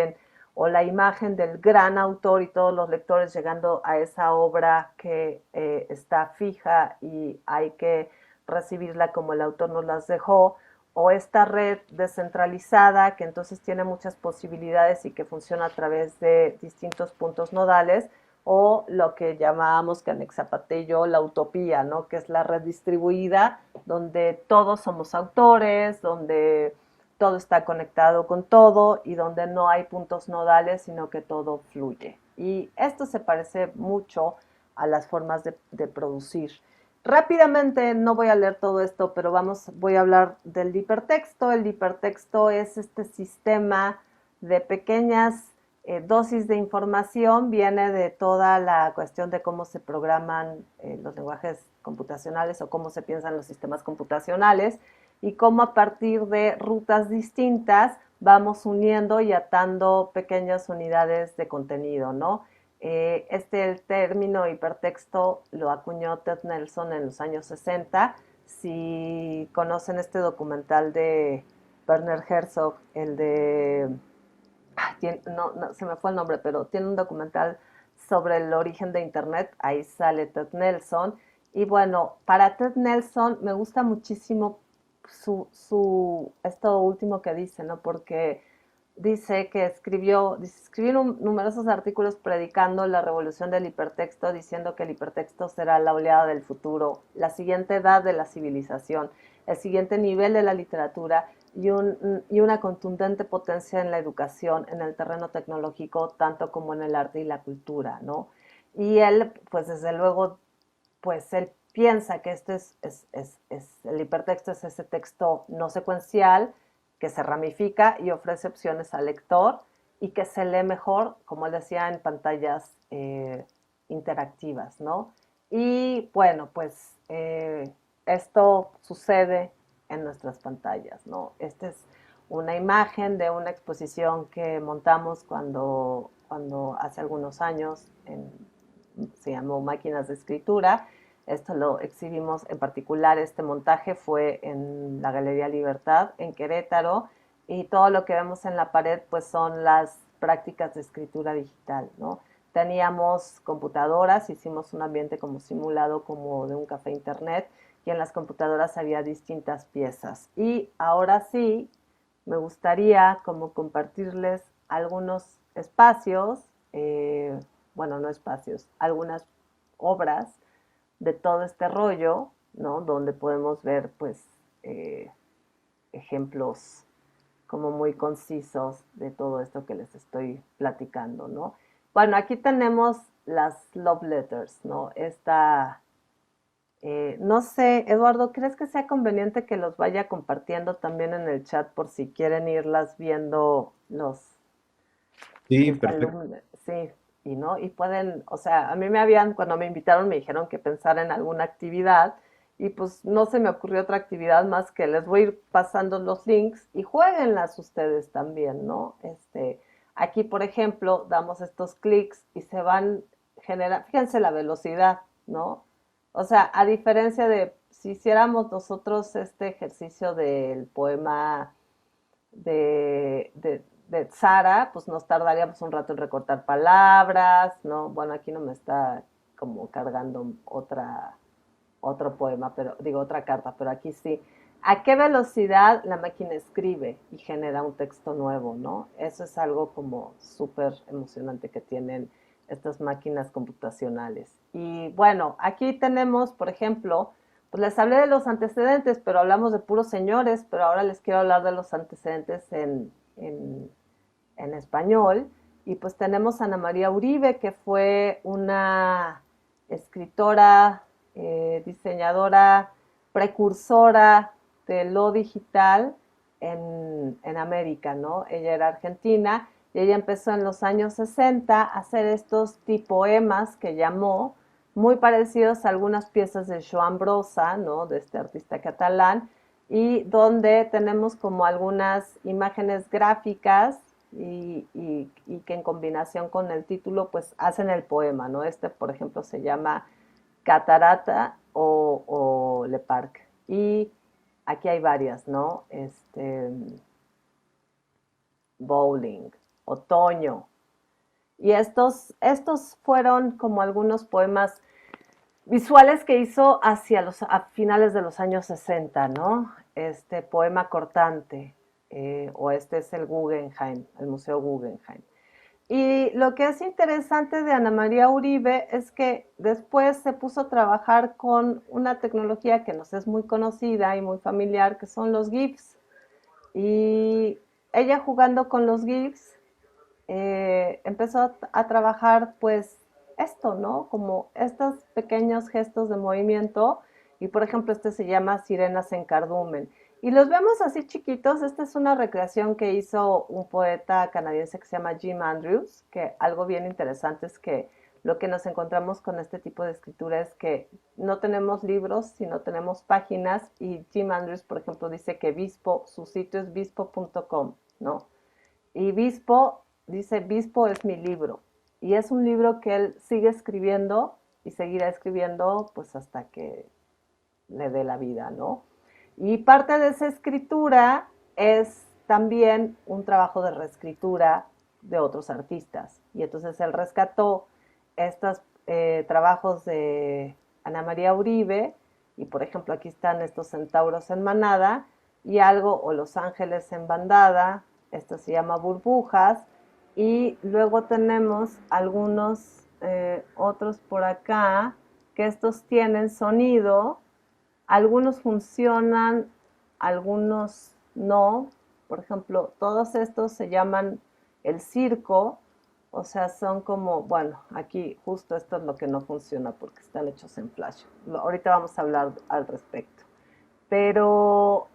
o la imagen del gran autor y todos los lectores llegando a esa obra que está fija y hay que recibirla como el autor nos las dejó, o esta red descentralizada que entonces tiene muchas posibilidades y que funciona a través de distintos puntos nodales, o lo que llamábamos Canek Zapata y yo la utopía, ¿no? Que es la red distribuida donde todos somos autores, donde todo está conectado con todo y donde no hay puntos nodales, sino que todo fluye. Y esto se parece mucho a las formas de producir. Rápidamente, no voy a leer todo esto, pero voy a hablar del hipertexto. El hipertexto es este sistema de pequeñas dosis de información, viene de toda la cuestión de cómo se programan los lenguajes computacionales o cómo se piensan los sistemas computacionales y cómo a partir de rutas distintas vamos uniendo y atando pequeñas unidades de contenido, ¿no? El término hipertexto lo acuñó Ted Nelson en los años 60. Si conocen este documental de Werner Herzog, el de... no, se me fue el nombre, pero tiene un documental sobre el origen de Internet, ahí sale Ted Nelson. Y bueno, para Ted Nelson me gusta muchísimo esto último que dice, ¿no? Porque dice que escribió numerosos artículos predicando la revolución del hipertexto, diciendo que el hipertexto será la oleada del futuro, la siguiente edad de la civilización, el siguiente nivel de la literatura y una contundente potencia en la educación, en el terreno tecnológico, tanto como en el arte y la cultura, ¿no? Y él, pues desde luego, pues él piensa que el hipertexto es ese texto no secuencial que se ramifica y ofrece opciones al lector y que se lee mejor, como él decía, en pantallas interactivas, ¿no? Y bueno, pues esto sucede en nuestras pantallas, ¿no? Esta es una imagen de una exposición que montamos cuando hace algunos años se llamó Máquinas de Escritura. Esto lo exhibimos, en particular este montaje fue en la Galería Libertad en Querétaro, y todo lo que vemos en la pared pues son las prácticas de escritura digital, ¿no? Teníamos computadoras, hicimos un ambiente como simulado como de un café internet, y en las computadoras había distintas piezas. Y ahora sí, me gustaría como compartirles algunos espacios, bueno, no espacios, algunas obras de todo este rollo, ¿no? Donde podemos ver, pues, ejemplos como muy concisos de todo esto que les estoy platicando, ¿no? Bueno, aquí tenemos las love letters, ¿no? No sé, Eduardo, ¿crees que sea conveniente que los vaya compartiendo también en el chat por si quieren irlas viendo Sí, mis perfecto. alumnos? Sí, y no, y pueden, o sea, a mí cuando me invitaron me dijeron que pensara en alguna actividad, y pues no se me ocurrió otra actividad más que les voy a ir pasando los links y jueguenlas ustedes también, ¿no? Aquí, por ejemplo, damos estos clics y se van generando, fíjense la velocidad, ¿no? O sea, a diferencia de si hiciéramos nosotros este ejercicio del poema de Sara, pues nos tardaríamos un rato en recortar palabras, ¿no? Bueno, aquí no me está como cargando otro poema, pero digo otra carta, pero aquí sí. ¿A qué velocidad la máquina escribe y genera un texto nuevo, no? Eso es algo como súper emocionante que tienen estas máquinas computacionales. Y bueno, aquí tenemos, por ejemplo, pues les hablé de los antecedentes, pero hablamos de puros señores, pero ahora les quiero hablar de los antecedentes en español. Y pues tenemos a Ana María Uribe, que fue una escritora, diseñadora, precursora de lo digital en América, ¿no? Ella era argentina y ella empezó en los años 60 a hacer estos tipoemas que llamó, muy parecidos a algunas piezas de Joan Brossa, ¿no? De este artista catalán, y donde tenemos como algunas imágenes gráficas y que en combinación con el título pues hacen el poema, ¿no? Por ejemplo, se llama Catarata o Le Parc. Y aquí hay varias, ¿no? Bowling, Otoño. Y estos fueron como algunos poemas visuales que hizo a finales de los años 60, ¿no? Este poema cortante, o este es el Guggenheim, el Museo Guggenheim. Y lo que es interesante de Ana María Uribe es que después se puso a trabajar con una tecnología que nos es muy conocida y muy familiar, que son los GIFs. Y ella, jugando con los GIFs, empezó a trabajar pues esto, ¿no? Como estos pequeños gestos de movimiento Y por ejemplo, este se llama Sirenas en Cardumen. Y los vemos así chiquitos. Esta es una recreación que hizo un poeta canadiense que se llama Jim Andrews, que algo bien interesante es que lo que nos encontramos con este tipo de escritura es que no tenemos libros, sino tenemos páginas, y Jim Andrews, por ejemplo, dice que Bispo, su sitio es bispo.com, ¿no? Y Bispo dice, Bispo es mi libro, y es un libro que él sigue escribiendo y seguirá escribiendo pues hasta que le dé la vida, ¿no? Y parte de esa escritura es también un trabajo de reescritura de otros artistas. Y entonces él rescató estos trabajos de Ana María Uribe, y por ejemplo aquí están estos centauros en manada, y algo, o Los Ángeles en bandada, esto se llama Burbujas, y luego tenemos algunos otros por acá, que estos tienen sonido, algunos funcionan, algunos no. Por ejemplo, todos estos se llaman el circo, o sea, son como, bueno, aquí justo esto es lo que no funciona porque están hechos en Flash. Ahorita vamos a hablar al respecto. Pero,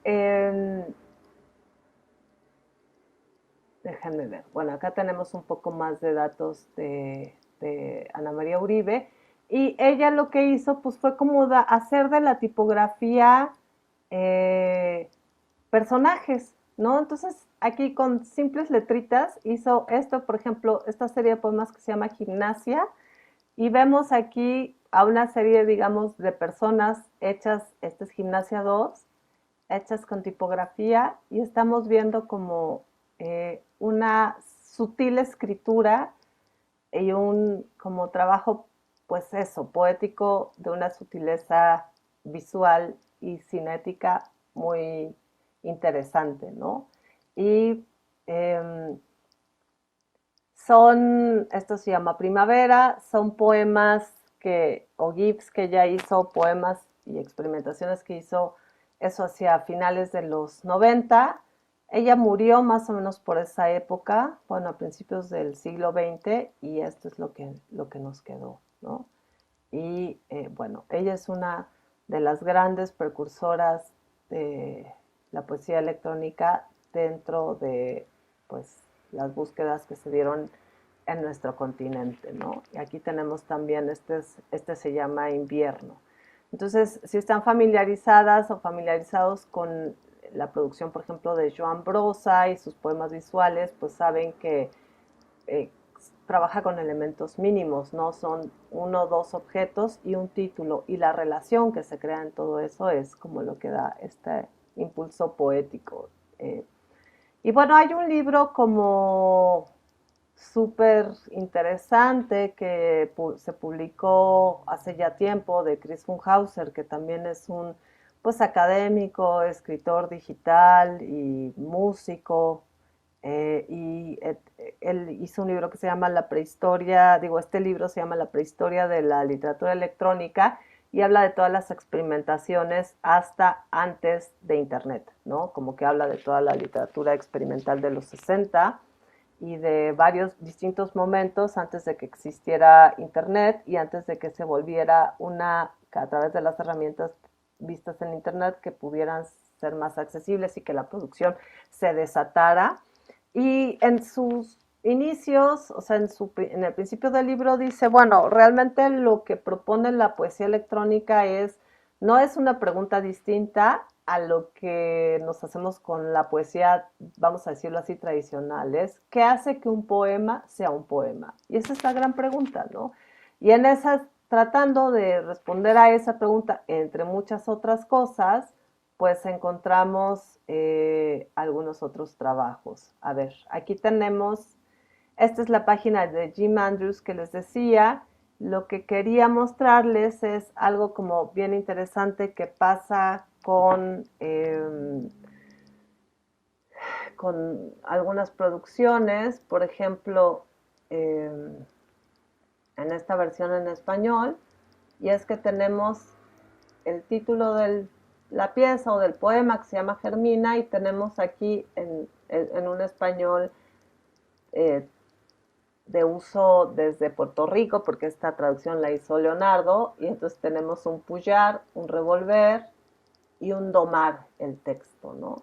déjenme ver. Bueno, acá tenemos un poco más de datos de Ana María Uribe. Y ella lo que hizo pues fue como hacer de la tipografía eh, personajes, ¿no? Entonces aquí con simples letritas hizo esto, por ejemplo, esta serie de poemas que se llama Gimnasia, y vemos aquí a una serie, digamos, de personas hechas, este es Gimnasia 2, hechas con tipografía, y estamos viendo como una sutil escritura y un como trabajo, pues eso, poético, de una sutileza visual y cinética muy interesante, ¿no? Y esto se llama Primavera, son poemas o GIFs que ella hizo, poemas y experimentaciones que hizo, eso hacia finales de los 90. Ella murió más o menos por esa época, bueno, a principios del siglo XX, y esto es lo que nos quedó, ¿no? Y bueno, ella es una de las grandes precursoras de la poesía electrónica dentro de pues las búsquedas que se dieron en nuestro continente, ¿no? Y aquí tenemos también, este se llama Invierno. Entonces, si están familiarizadas o familiarizados con la producción, por ejemplo, de Joan Brossa y sus poemas visuales, pues saben que eh, trabaja con elementos mínimos, ¿no? Son uno o dos objetos y un título, y la relación que se crea en todo eso es como lo que da este impulso poético. Y bueno, hay un libro como súper interesante que se publicó hace ya tiempo de Chris Funkhauser, que también es un pues académico, escritor digital y músico, él hizo un libro que se llama La prehistoria, este libro se llama La prehistoria de la literatura electrónica, y habla de todas las experimentaciones hasta antes de Internet, ¿no? Como que habla de toda la literatura experimental de los 60 y de varios distintos momentos antes de que existiera Internet y antes de que se volviera a través de las herramientas vistas en Internet, que pudieran ser más accesibles y que la producción se desatara. Y en sus inicios, o sea, en el principio del libro dice, bueno, realmente lo que propone la poesía electrónica no es una pregunta distinta a lo que nos hacemos con la poesía, vamos a decirlo así, tradicional. Es ¿qué hace que un poema sea un poema? Y esa es la gran pregunta, ¿no? Y en esas, tratando de responder a esa pregunta, entre muchas otras cosas, pues encontramos algunos otros trabajos. A ver, aquí tenemos, esta es la página de Jim Andrews que les decía. Lo que quería mostrarles es algo como bien interesante que pasa con algunas producciones, por ejemplo, en esta versión en español, y es que tenemos el título de la pieza o del poema, que se llama Germina, y tenemos aquí en un español de uso desde Puerto Rico, porque esta traducción la hizo Leonardo, y entonces tenemos un puyar, un revolver y un domar el texto, ¿no?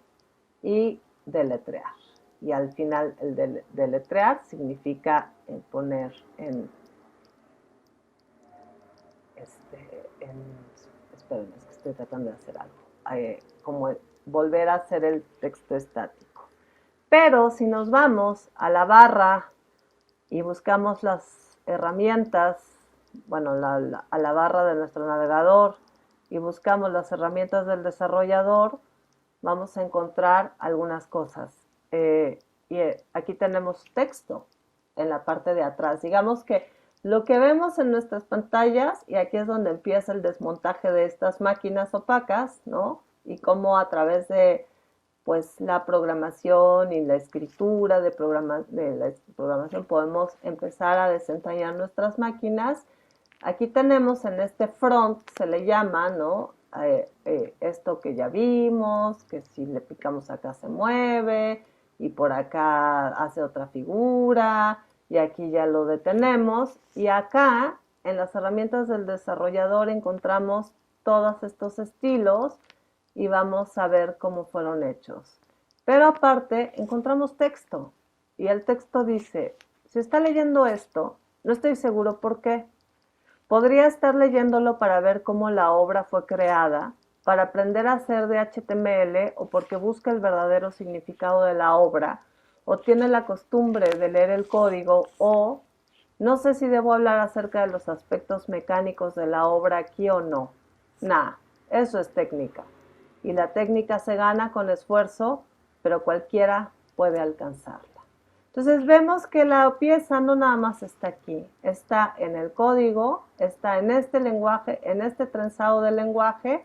Y deletrear. Y al final el deletrear significa poner espérenme, es que estoy tratando de hacer algo, como volver a hacer el texto estático. Pero si nos vamos a la barra y buscamos las herramientas, bueno, a la barra de nuestro navegador y buscamos las herramientas del desarrollador, vamos a encontrar algunas cosas. Aquí tenemos texto en la parte de atrás. Digamos que lo que vemos en nuestras pantallas, y aquí es donde empieza el desmontaje de estas máquinas opacas, ¿no? Y cómo a través de pues la programación y la escritura de la programación podemos empezar a desentrañar nuestras máquinas. Aquí tenemos en este front, se le llama, ¿no? Esto que ya vimos, que si le picamos acá se mueve, y por acá hace otra figura, y aquí ya lo detenemos. Y acá, en las herramientas del desarrollador, encontramos todos estos estilos, y vamos a ver cómo fueron hechos. Pero aparte, encontramos texto, y el texto dice, si está leyendo esto, no estoy seguro por qué. Podría estar leyéndolo para ver cómo la obra fue creada, para aprender a hacer de HTML, o porque busca el verdadero significado de la obra, o tiene la costumbre de leer el código, o no sé si debo hablar acerca de los aspectos mecánicos de la obra aquí o no. Nah, eso es técnica. Y la técnica se gana con esfuerzo, pero cualquiera puede alcanzarla. Entonces vemos que la pieza no nada más está aquí, está en el código, está en este lenguaje, en este trenzado de lenguaje,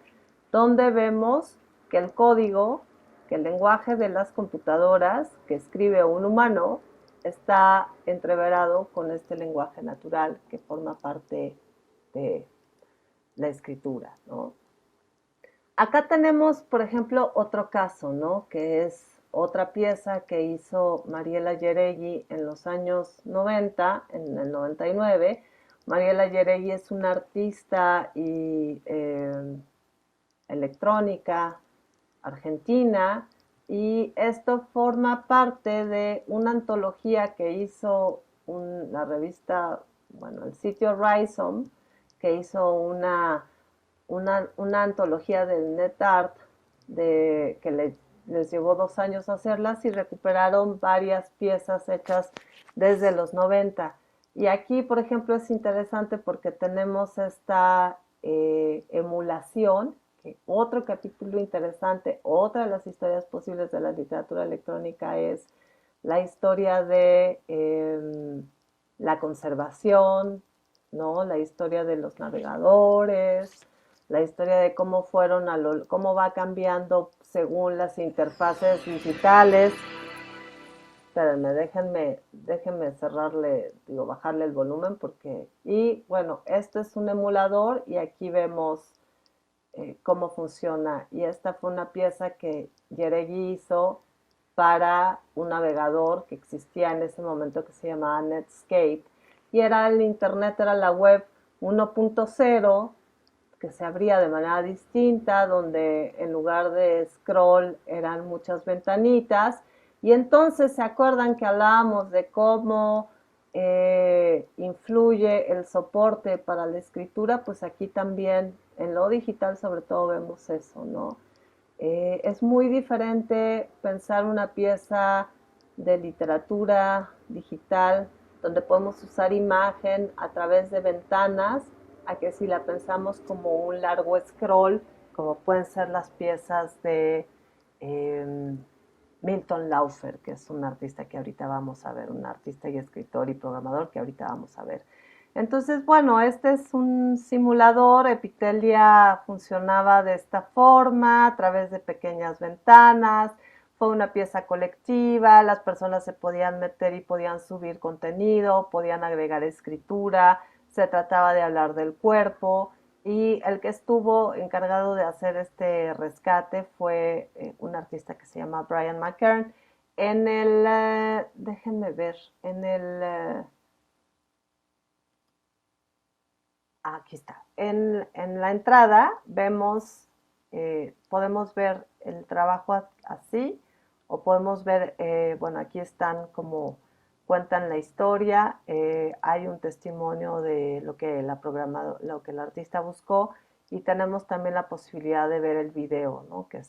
donde vemos que el código, que el lenguaje de las computadoras que escribe un humano, está entreverado con este lenguaje natural que forma parte de la escritura, ¿no? Acá tenemos, por ejemplo, otro caso, ¿no? Que es otra pieza que hizo Mariela Yeregui en los años 90, en el 99. Mariela Yeregui es una artista y electrónica argentina, y esto forma parte de una antología que hizo la revista, bueno, el sitio Rhizome, que hizo una antología del NetArt que les llevó 2 años hacerlas, y recuperaron varias piezas hechas desde los 90. Y aquí, por ejemplo, es interesante porque tenemos esta emulación, que otro capítulo interesante, otra de las historias posibles de la literatura electrónica es la historia de la conservación, ¿no? La historia de los navegadores, la historia de cómo cómo va cambiando según las interfaces digitales. Espérenme, déjenme bajarle el volumen porque... Y bueno, esto es un emulador, y aquí vemos cómo funciona. Y esta fue una pieza que Yeregui hizo para un navegador que existía en ese momento, que se llamaba Netscape. Y era el internet, era la web 1.0, que se abría de manera distinta, donde en lugar de scroll eran muchas ventanitas. Y entonces, ¿se acuerdan que hablábamos de cómo influye el soporte para la escritura? Pues aquí también, en lo digital sobre todo, vemos eso, ¿no? Es muy diferente pensar una pieza de literatura digital donde podemos usar imagen a través de ventanas, a que si la pensamos como un largo scroll, como pueden ser las piezas de Milton Laufer, que es un artista que ahorita vamos a ver, un artista y escritor y programador que ahorita vamos a ver. Entonces, bueno, este es un simulador. Epitelia funcionaba de esta forma, a través de pequeñas ventanas. Fue una pieza colectiva, las personas se podían meter y podían subir contenido, podían agregar escritura, se trataba de hablar del cuerpo, y el que estuvo encargado de hacer este rescate fue un artista que se llama Brian McKern. En el, déjenme ver, en el Aquí está. En la entrada vemos, podemos ver el trabajo así, o podemos ver, bueno, aquí están como cuentan la historia, hay un testimonio de lo que lo que el artista buscó, y tenemos también la posibilidad de ver el video, ¿no? Que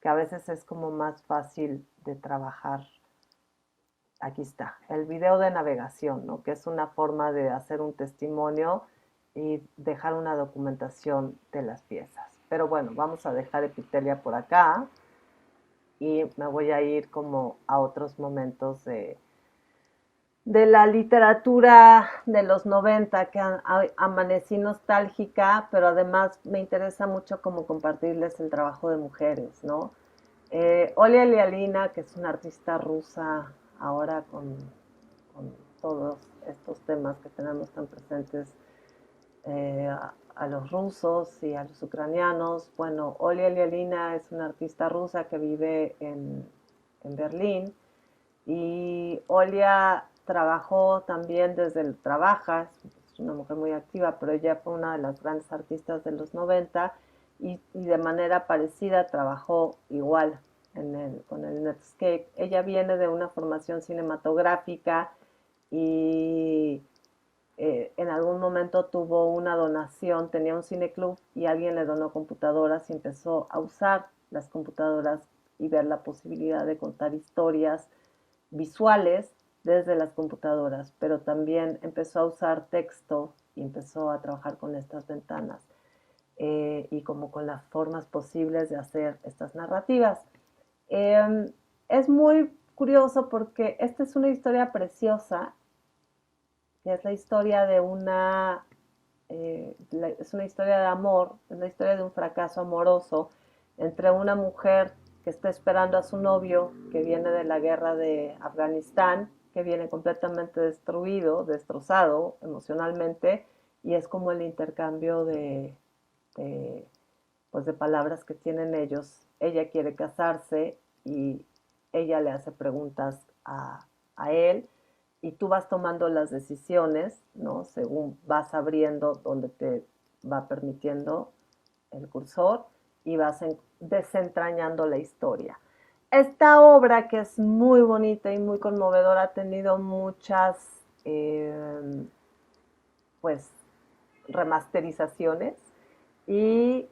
a veces es como más fácil de trabajar. Aquí está, el video de navegación, ¿no? Que es una forma de hacer un testimonio y dejar una documentación de las piezas. Pero bueno, vamos a dejar Epitelia por acá y me voy a ir como a otros momentos de la literatura de los 90, que amanecí nostálgica, pero además me interesa mucho como compartirles el trabajo de mujeres, ¿no? Olia Lialina, que es una artista rusa ahora con todos estos temas que tenemos tan presentes, a los rusos y a los ucranianos. Bueno, Olia Lialina es una artista rusa que vive en Berlín, y Olia trabajó también trabaja, es una mujer muy activa, pero ella fue una de las grandes artistas de los 90, y de manera parecida trabajó igual con el Netscape. Ella viene de una formación cinematográfica y en algún momento tuvo una donación, tenía un cineclub y alguien le donó computadoras y empezó a usar las computadoras y ver la posibilidad de contar historias visuales desde las computadoras, pero también empezó a usar texto y empezó a trabajar con estas ventanas, y como con las formas posibles de hacer estas narrativas. Es muy curioso porque esta es una historia preciosa, que es la historia de es una historia de amor, es la historia de un fracaso amoroso entre una mujer que está esperando a su novio, que viene de la guerra de Afganistán, que viene completamente destruido, destrozado emocionalmente, y es como el intercambio de, pues de palabras que tienen ellos. Ella quiere casarse y ella le hace preguntas a él, y tú vas tomando las decisiones, ¿no? Según vas abriendo donde te va permitiendo el cursor, y vas desentrañando la historia. Esta obra, que es muy bonita y muy conmovedora, ha tenido muchas pues remasterizaciones, y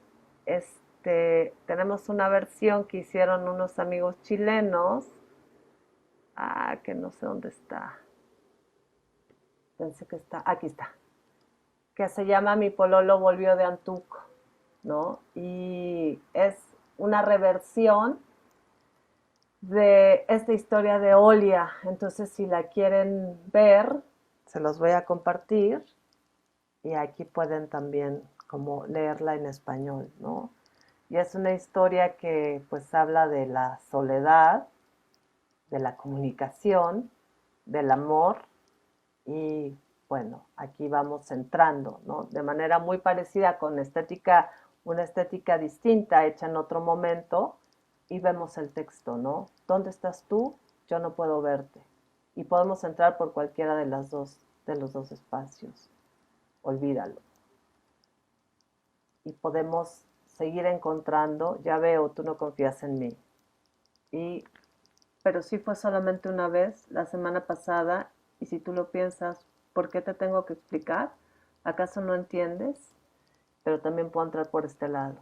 tenemos una versión que hicieron unos amigos chilenos, que no sé dónde está, pensé que está, aquí está, que se llama Mi pololo volvió de Antuco, ¿no? Y es una reversión de esta historia de Olia. Entonces, si la quieren ver, se los voy a compartir, y aquí pueden también como leerla en español, ¿no? Y es una historia que pues habla de la soledad, de la comunicación, del amor, y bueno, aquí vamos entrando, ¿no? De manera muy parecida, con una estética distinta, hecha en otro momento, y vemos el texto, ¿no? ¿Dónde estás tú? Yo no puedo verte. Y podemos entrar por cualquiera de los dos espacios. Olvídalo. Y podemos seguir encontrando. Ya veo, tú no confías en mí. Pero sí fue solamente una vez, la semana pasada, y si tú lo piensas, ¿por qué te tengo que explicar? ¿Acaso no entiendes? Pero también puedo entrar por este lado.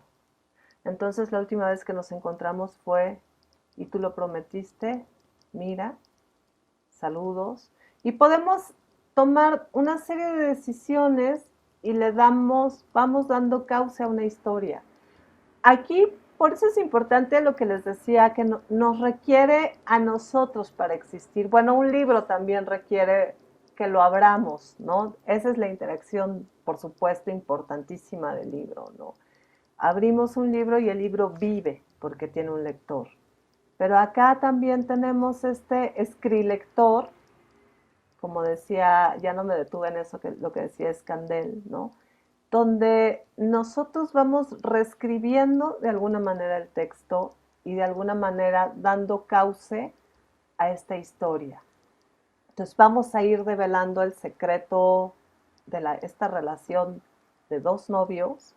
Entonces la última vez que nos encontramos fue, y tú lo prometiste, mira, saludos, y podemos tomar una serie de decisiones y vamos dando cauce a una historia. Aquí, por eso es importante lo que les decía, que nos requiere a nosotros para existir. Bueno, un libro también requiere que lo abramos, ¿no? Esa es la interacción, por supuesto, importantísima del libro, ¿no? Abrimos un libro y el libro vive porque tiene un lector. Pero acá también tenemos este escrilector, como decía, ya no me detuve en eso, lo que decía Escandel, ¿no? Donde nosotros vamos reescribiendo de alguna manera el texto y de alguna manera dando cauce a esta historia. Entonces vamos a ir develando el secreto esta relación de dos novios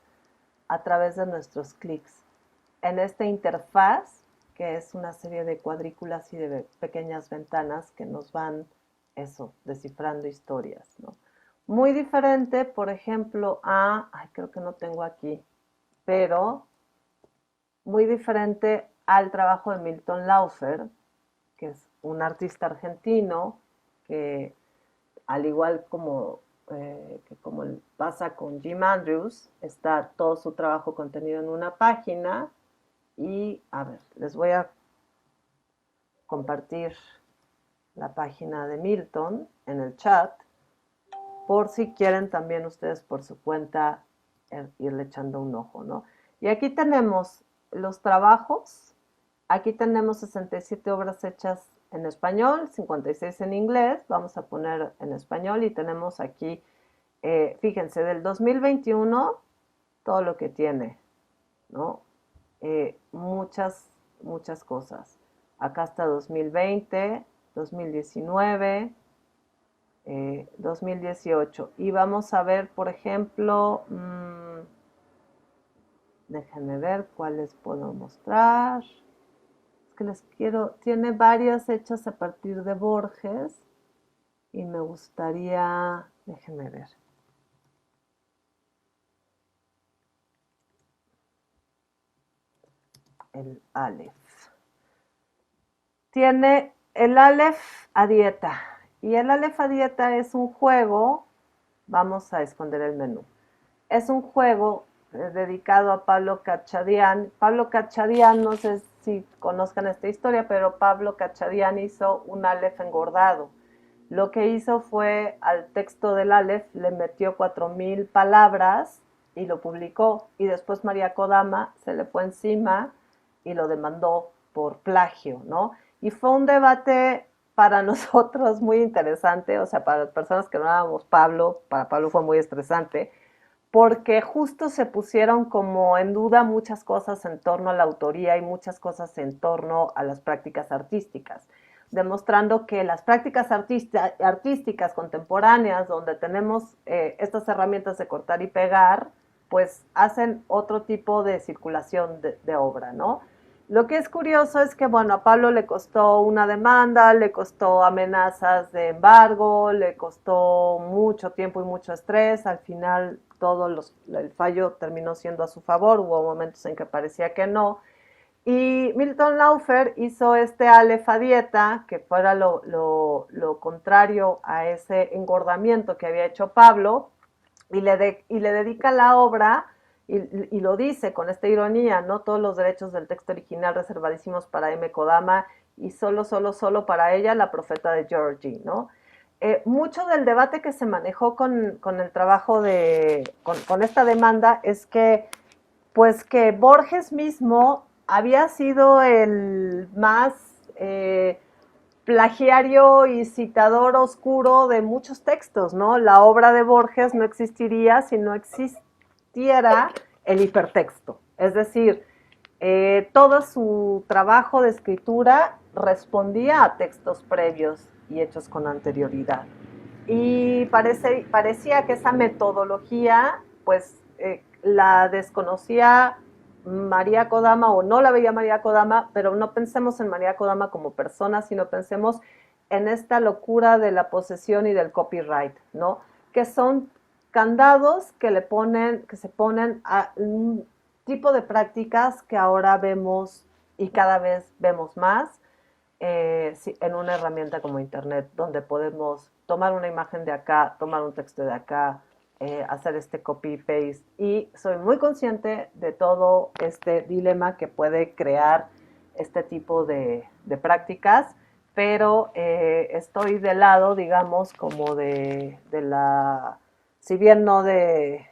a través de nuestros clics. En esta interfaz, que es una serie de cuadrículas y de pequeñas ventanas que nos van, descifrando historias, ¿no? Muy diferente, por ejemplo, creo que no tengo aquí, pero muy diferente al trabajo de Milton Laufer, que es un artista argentino que, al igual como pasa con Jim Andrews, está todo su trabajo contenido en una página. Y a ver, les voy a compartir la página de Milton en el chat, por si quieren también ustedes por su cuenta irle echando un ojo, ¿no? Y aquí tenemos los trabajos. Aquí tenemos 67 obras hechas en español, 56 en inglés. Vamos a poner en español y tenemos aquí, fíjense, del 2021, todo lo que tiene, ¿no? Muchas cosas. Acá está 2020, 2019, 2018. Y vamos a ver, por ejemplo, déjenme ver cuáles puedo mostrar. Es que les tiene varias hechas a partir de Borges y me gustaría, déjenme ver. El Aleph. Tiene el Aleph a dieta. Y el Aleph a dieta es un juego, vamos a esconder el menú. Es un juego dedicado a Pablo Cachadian. Pablo Cachadian, no sé si conozcan esta historia, pero Pablo Cachadian hizo un Aleph engordado. Lo que hizo fue, al texto del Aleph le metió 4000 palabras y lo publicó. Y después María Kodama se le fue encima y lo demandó por plagio, ¿no? Y fue un debate para nosotros muy interesante, o sea, para las personas que no éramos Pablo, para Pablo fue muy estresante, porque justo se pusieron como en duda muchas cosas en torno a la autoría y muchas cosas en torno a las prácticas artísticas, demostrando que las prácticas artísticas contemporáneas, donde tenemos estas herramientas de cortar y pegar, pues hacen otro tipo de circulación de obra, ¿no? Lo que es curioso es que, bueno, a Pablo le costó una demanda, le costó amenazas de embargo, le costó mucho tiempo y mucho estrés. Al final el fallo terminó siendo a su favor, hubo momentos en que parecía que no. Y Milton Laufer hizo este Aleph a dieta, que fuera lo contrario a ese engordamiento que había hecho Pablo, y le dedica la obra, y lo dice con esta ironía, ¿no? Todos los derechos del texto original reservadísimos para M. Kodama y solo para ella, la profeta de Georgie, ¿no? Mucho del debate que se manejó con el trabajo con esta demanda es que, pues, que Borges mismo había sido el más plagiario y citador oscuro de muchos textos, ¿no? La obra de Borges no existiría si no existiera el hipertexto. Es decir, todo su trabajo de escritura respondía a textos previos y hechos con anterioridad. Y parecía que esa metodología, pues, la desconocía María Kodama o no la veía María Kodama, pero no pensemos en María Kodama como persona, sino pensemos en esta locura de la posesión y del copyright, ¿no? Que son candados que se ponen a un tipo de prácticas que ahora vemos y cada vez vemos más en una herramienta como Internet, donde podemos tomar una imagen de acá, tomar un texto de acá, hacer este copy-paste. Y soy muy consciente de todo este dilema que puede crear este tipo de prácticas, pero estoy del lado, digamos, como de la, si bien no de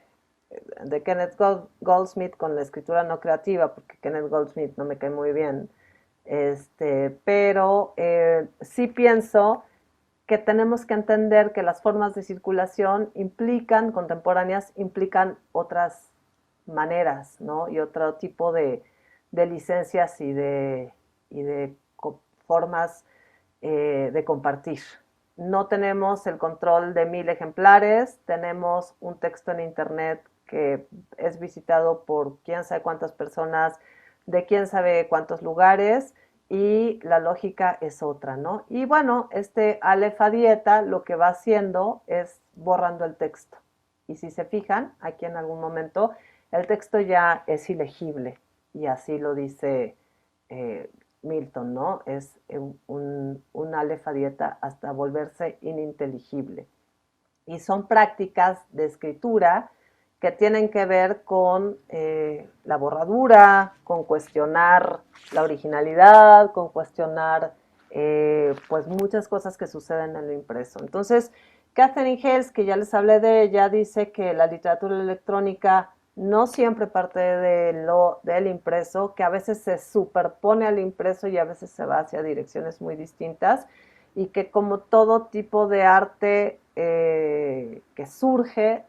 Kenneth Goldsmith con la escritura no creativa, porque Kenneth Goldsmith no me cae muy bien, pero sí pienso que tenemos que entender que las formas de circulación contemporáneas implican otras maneras, ¿no? Y otro tipo de licencias y de formas de compartir. no tenemos el control de 1000 ejemplares, tenemos un texto en internet que es visitado por quién sabe cuántas personas, de quién sabe cuántos lugares, y la lógica es otra, ¿no? Y bueno, este Aleph Dieta lo que va haciendo es borrando el texto. Y si se fijan, aquí en algún momento el texto ya es ilegible, y así lo dice Milton, ¿no? Es un Aleph Dieta hasta volverse ininteligible. Y son prácticas de escritura que tienen que ver con la borradura, con cuestionar la originalidad, con cuestionar pues muchas cosas que suceden en lo impreso. Entonces, Catherine Hales, que ya les hablé de ella, dice que la literatura electrónica no siempre parte del impreso, que a veces se superpone al impreso y a veces se va hacia direcciones muy distintas, y que como todo tipo de arte que surge,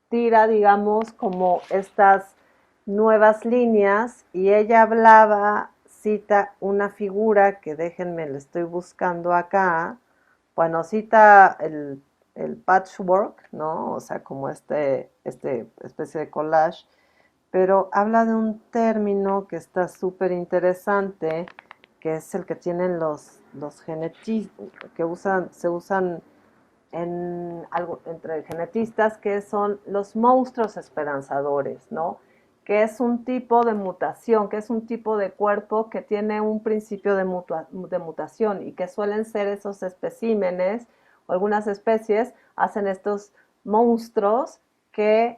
tira, digamos, como estas nuevas líneas, y ella hablaba, cita una figura que déjenme, le estoy buscando acá, bueno, cita el patchwork, ¿no? O sea, como este especie de collage, pero habla de un término que está súper interesante, que es el que tienen los genetistas, que se usan entre genetistas, que son los monstruos esperanzadores, ¿no? Que es un tipo de mutación, que es un tipo de cuerpo que tiene un principio de mutación, y que suelen ser esos especímenes, o algunas especies hacen estos monstruos que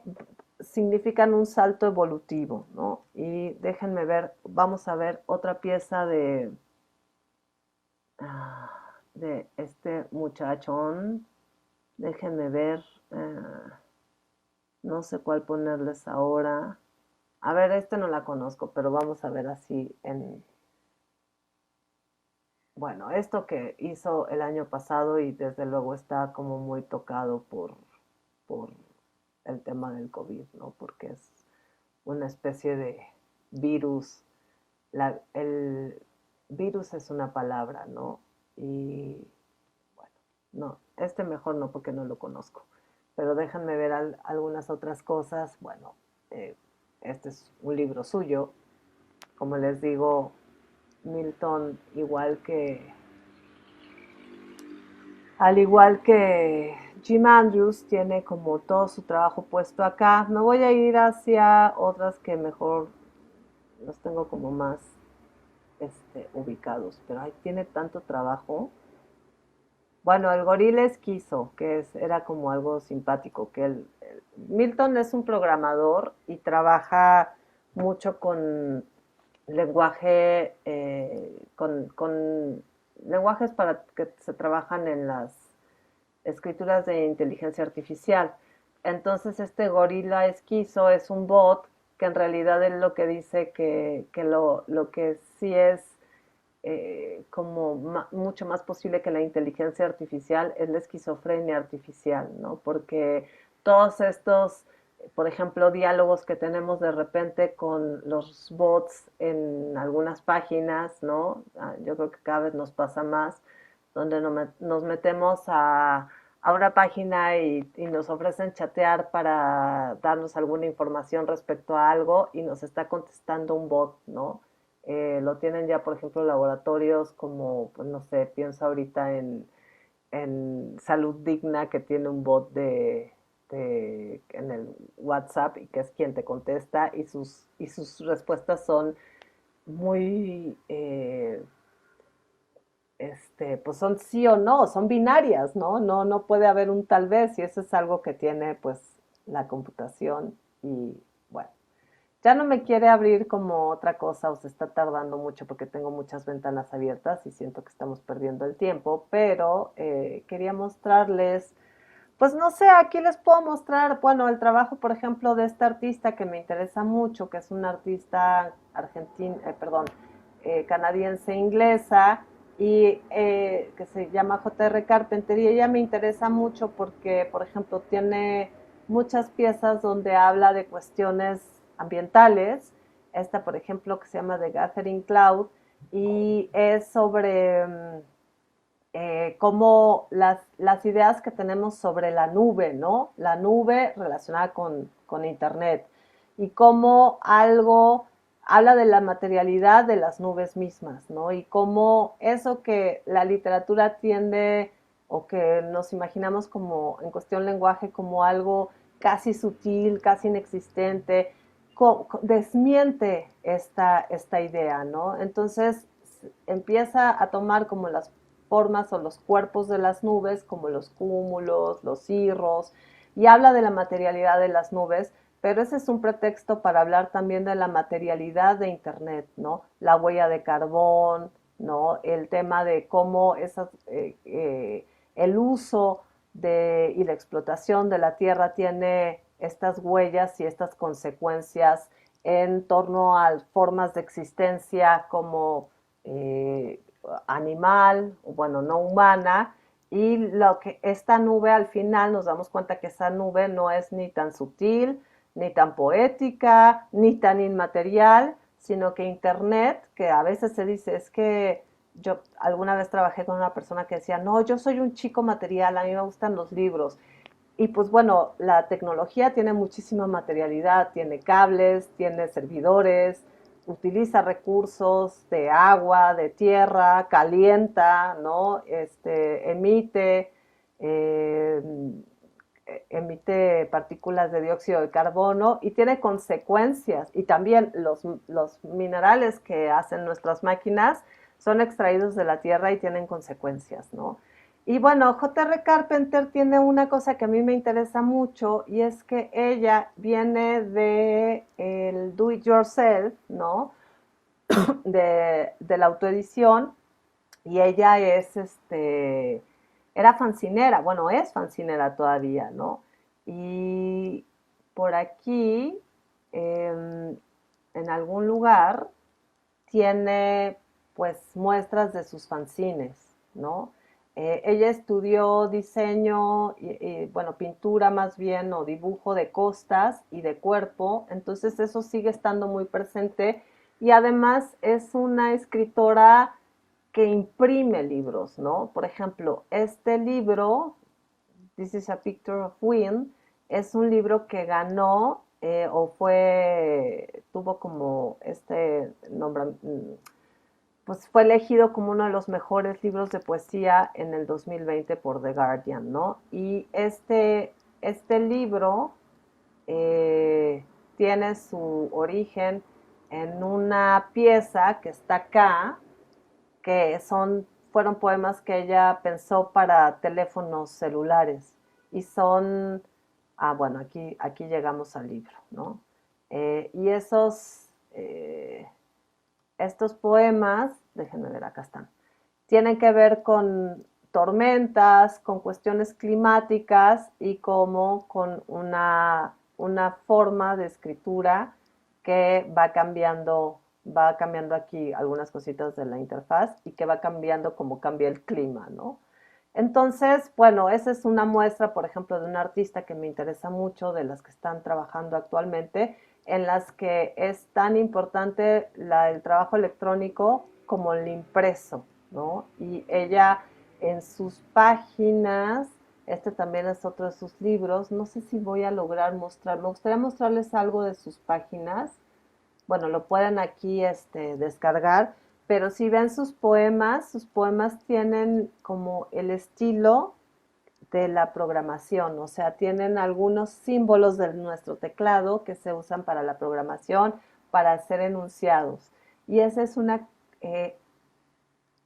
significan un salto evolutivo, ¿no? Y déjenme ver, vamos a ver otra pieza de este muchachón. Déjenme ver, no sé cuál ponerles ahora. A ver, este no la conozco, pero vamos a ver así en... Bueno, esto que hizo el año pasado, y desde luego está como muy tocado por el tema del COVID, ¿no? Porque es una especie de virus. El virus es una palabra, ¿no? Y bueno, no, este mejor no, porque no lo conozco. Pero déjenme ver algunas otras cosas. Bueno, eh, este es un libro suyo. Como les digo, Milton, al igual que Jim Andrews, tiene como todo su trabajo puesto acá. Me voy a ir hacia otras que mejor los tengo como más ubicados, pero ahí tiene tanto trabajo. Bueno, el gorila esquizo, era como algo simpático, Milton es un programador y trabaja mucho con lenguaje, con lenguajes para que se trabajan en las escrituras de inteligencia artificial. Entonces este gorila esquizo es un bot que en realidad es lo que dice que lo que sí es como mucho más posible que la inteligencia artificial es la esquizofrenia artificial, ¿no? Porque todos estos, por ejemplo, diálogos que tenemos de repente con los bots en algunas páginas, ¿no? Yo creo que cada vez nos pasa más, donde nos metemos a una página y nos ofrecen chatear para darnos alguna información respecto a algo, y nos está contestando un bot, ¿no? Lo tienen ya, por ejemplo, laboratorios como, pues no sé, pienso ahorita en Salud Digna, que tiene un bot en el WhatsApp, y que es quien te contesta, y sus respuestas son muy, pues son sí o no, son binarias, ¿no? No puede haber un tal vez, y eso es algo que tiene pues la computación. Y bueno, ya no me quiere abrir como otra cosa, o se está tardando mucho porque tengo muchas ventanas abiertas y siento que estamos perdiendo el tiempo, pero quería mostrarles, pues no sé, aquí les puedo mostrar, bueno, el trabajo, por ejemplo, de esta artista que me interesa mucho, que es una artista argentina, perdón, canadiense inglesa, y que se llama J.R. Carpenter, y ella me interesa mucho porque, por ejemplo, tiene muchas piezas donde habla de cuestiones ambientales. Esta, por ejemplo, que se llama The Gathering Cloud, y es sobre como las ideas que tenemos sobre la nube, ¿no? La nube relacionada con Internet y cómo algo habla de la materialidad de las nubes mismas, ¿no? Y cómo eso que la literatura tiende o que nos imaginamos como en cuestión lenguaje como algo casi sutil, casi inexistente, desmiente esta idea, ¿no? Entonces empieza a tomar como las formas o los cuerpos de las nubes, como los cúmulos, los cirros, y habla de la materialidad de las nubes, pero ese es un pretexto para hablar también de la materialidad de Internet, ¿no? La huella de carbón, ¿no? El tema de cómo el uso y la explotación de la tierra tiene estas huellas y estas consecuencias en torno a formas de existencia como animal, bueno, no humana, y lo que esta nube al final nos damos cuenta que esa nube no es ni tan sutil, ni tan poética, ni tan inmaterial, sino que Internet, que a veces se dice, es que yo alguna vez trabajé con una persona que decía, no, yo soy un chico material, a mí me gustan los libros. Y pues bueno, la tecnología tiene muchísima materialidad, tiene cables, tiene servidores, utiliza recursos de agua, de tierra, calienta, ¿no? Eh, emite partículas de dióxido de carbono y tiene consecuencias. Y también los minerales que hacen nuestras máquinas son extraídos de la tierra y tienen consecuencias, ¿no? Y bueno, J.R. Carpenter tiene una cosa que a mí me interesa mucho y es que ella viene de el do it yourself, ¿no? De la autoedición y ella era fancinera, bueno, es fancinera todavía, ¿no? Y por aquí, en algún lugar, tiene pues muestras de sus fanzines, ¿no? Ella estudió diseño, bueno, pintura más bien, o dibujo de costas y de cuerpo, entonces eso sigue estando muy presente y además es una escritora que imprime libros, ¿no? Por ejemplo, este libro, This is a Picture of Wind, es un libro que ganó tuvo como nombre, pues fue elegido como uno de los mejores libros de poesía en el 2020 por The Guardian, ¿no? Y este libro tiene su origen en una pieza que está acá, que fueron poemas que ella pensó para teléfonos celulares y bueno, aquí llegamos al libro, ¿no? Y estos poemas, déjenme ver, acá están, tienen que ver con tormentas, con cuestiones climáticas y como con una forma de escritura que va cambiando aquí algunas cositas de la interfaz y que va cambiando como cambia el clima, ¿no? Entonces, bueno, esa es una muestra, por ejemplo, de un artista que me interesa mucho, de las que están trabajando actualmente, en las que es tan importante el trabajo electrónico como el impreso, ¿no? Y ella en sus páginas, este también es otro de sus libros, no sé si voy a lograr me gustaría mostrarles algo de sus páginas. Bueno, lo pueden aquí descargar, pero si ven sus poemas tienen como el estilo de la programación, o sea, tienen algunos símbolos de nuestro teclado que se usan para la programación, para hacer enunciados. Y esa es una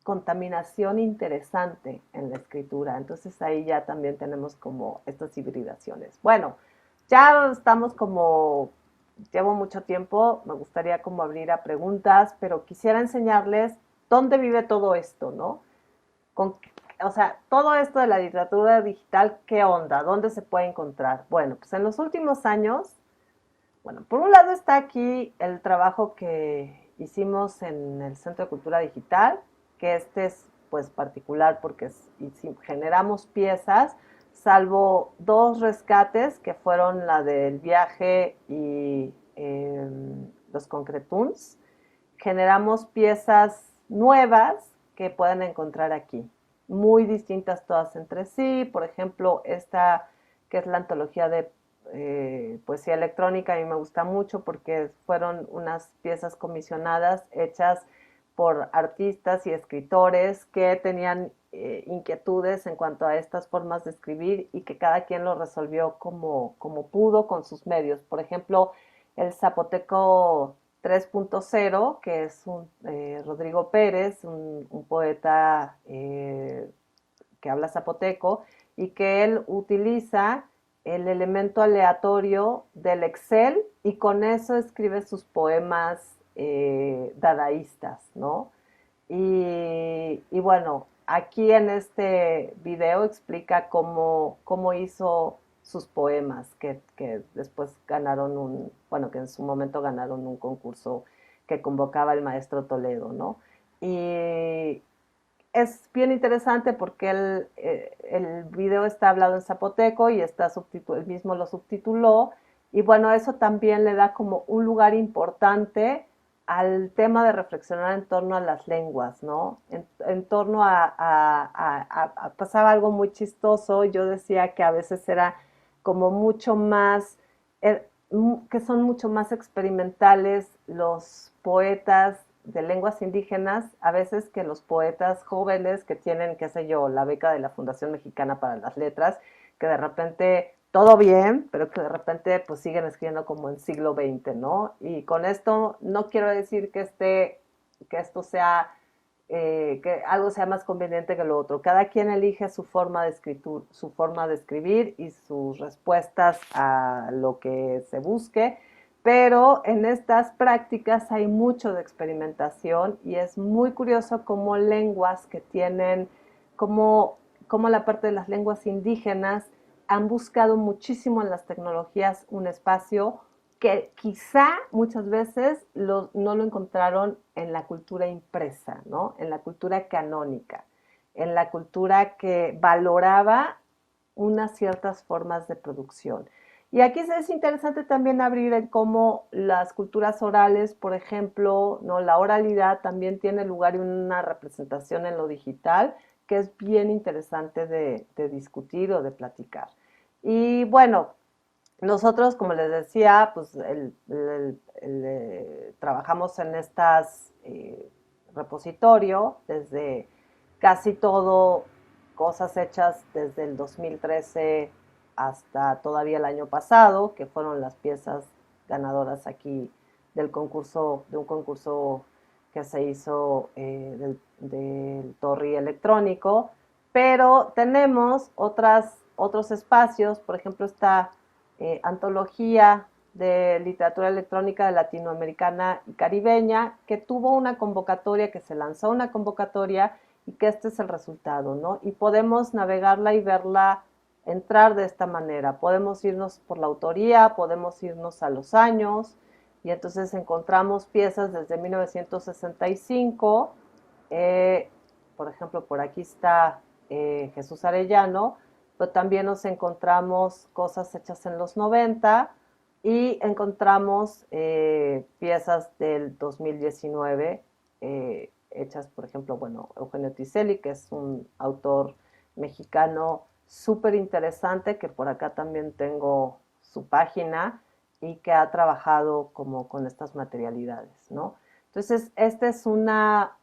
contaminación interesante en la escritura. Entonces ahí ya también tenemos como estas hibridaciones. Bueno, ya estamos llevo mucho tiempo, me gustaría como abrir a preguntas, pero quisiera enseñarles dónde vive todo esto, ¿no? O sea, todo esto de la literatura digital, ¿qué onda? ¿Dónde se puede encontrar? Bueno, pues en los últimos años, bueno, por un lado está aquí el trabajo que hicimos en el Centro de Cultura Digital, que es pues particular porque generamos piezas, salvo dos rescates que fueron la del viaje y los concretuns, generamos piezas nuevas que pueden encontrar aquí. muy distintas todas entre sí. Por ejemplo, esta que es la antología de poesía electrónica, a mí me gusta mucho porque fueron unas piezas comisionadas hechas por artistas y escritores que tenían inquietudes en cuanto a estas formas de escribir y que cada quien lo resolvió como pudo con sus medios. Por ejemplo, el zapoteco 3.0, que es Rodrigo Pérez, un poeta que habla zapoteco y que él utiliza el elemento aleatorio del Excel y con eso escribe sus poemas dadaístas, ¿no? Y bueno, aquí en este video explica cómo hizo sus poemas, que después ganaron bueno, que en su momento ganaron un concurso que convocaba el maestro Toledo, ¿no? Y es bien interesante porque el video está hablado en zapoteco y él mismo lo subtituló. Y bueno, eso también le da como un lugar importante al tema de reflexionar en torno a las lenguas, ¿no? En torno pasaba algo muy chistoso. Yo decía que a veces era como mucho más, que son mucho más experimentales los poetas de lenguas indígenas a veces que los poetas jóvenes que tienen, qué sé yo, la beca de la Fundación Mexicana para las Letras, que de repente todo bien, pero que de repente pues siguen escribiendo como en siglo XX, ¿no? Y con esto no quiero decir que esto sea, que algo sea más conveniente que lo otro. Cada quien elige su forma su forma de escribir y sus respuestas a lo que se busque, pero en estas prácticas hay mucho de experimentación y es muy curioso cómo lenguas que tienen, como la parte de las lenguas indígenas han buscado muchísimo en las tecnologías un espacio que quizá muchas veces no lo encontraron en la cultura impresa, ¿no? En la cultura canónica, en la cultura que valoraba unas ciertas formas de producción. Y aquí es interesante también abrir en cómo las culturas orales, por ejemplo, ¿no? La oralidad también tiene lugar y una representación en lo digital que es bien interesante de discutir o de platicar. Y bueno, nosotros, como les decía, pues trabajamos en estas repositorio desde casi todo, cosas hechas desde el 2013 hasta todavía el año pasado, que fueron las piezas ganadoras aquí de un concurso que se hizo del Torri electrónico, pero tenemos otros espacios, por ejemplo, esta antología de literatura electrónica latinoamericana y caribeña, que tuvo una convocatoria, que se lanzó una convocatoria y que este es el resultado, ¿no? Y podemos navegarla y verla entrar de esta manera. Podemos irnos por la autoría, podemos irnos a los años, y entonces encontramos piezas desde 1965, por ejemplo, por aquí está Jesús Arellano, pero también nos encontramos cosas hechas en los 90 y encontramos piezas del 2019 hechas, por ejemplo, bueno, Eugenio Tiselli, que es un autor mexicano súper interesante, que por acá también tengo su página y que ha trabajado como con estas materialidades, ¿no? Entonces, esta es una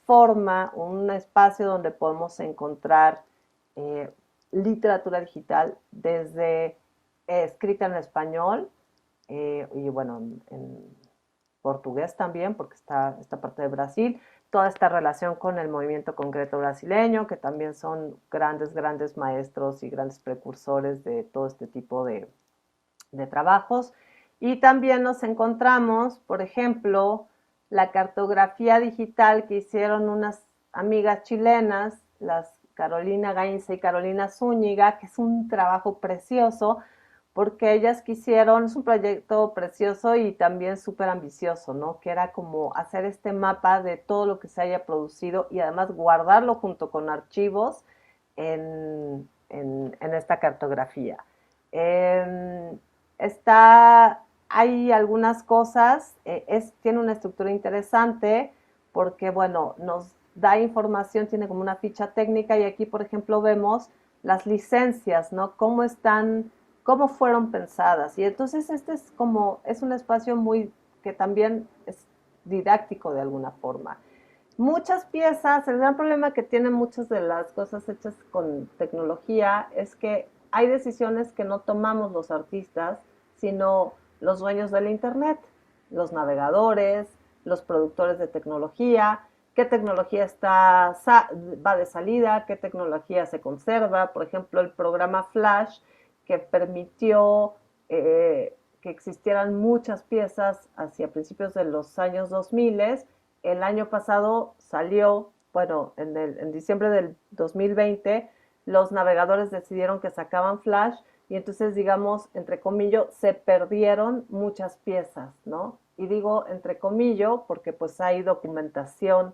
forma, un espacio donde podemos encontrar literatura digital desde escrita en español y bueno, en portugués también, porque está esta parte de Brasil, toda esta relación con el movimiento concreto brasileño, que también son grandes maestros y grandes precursores de todo este tipo de trabajos. Y también nos encontramos, por ejemplo, la cartografía digital que hicieron unas amigas chilenas, las Carolina Gainza y Carolina Zúñiga, que es un trabajo precioso, porque ellas quisieron, es un proyecto precioso y también súper ambicioso, ¿no? Que era como hacer este mapa de todo lo que se haya producido y además guardarlo junto con archivos en esta cartografía. Hay algunas cosas, tiene una estructura interesante porque, bueno, da información, tiene como una ficha técnica y aquí, por ejemplo, vemos las licencias, ¿no? Cómo fueron pensadas. Y entonces este es un espacio que también es didáctico de alguna forma. Muchas piezas, el gran problema que tienen muchas de las cosas hechas con tecnología es que hay decisiones que no tomamos los artistas, sino los dueños del Internet, los navegadores, los productores de tecnología, qué tecnología va de salida, qué tecnología se conserva. Por ejemplo, el programa Flash, que permitió que existieran muchas piezas hacia principios de los años 2000. El año pasado salió, bueno, en diciembre del 2020, los navegadores decidieron que sacaban Flash y entonces, digamos, entre comillas, se perdieron muchas piezas, ¿no? Y digo entre comillas porque pues hay documentación,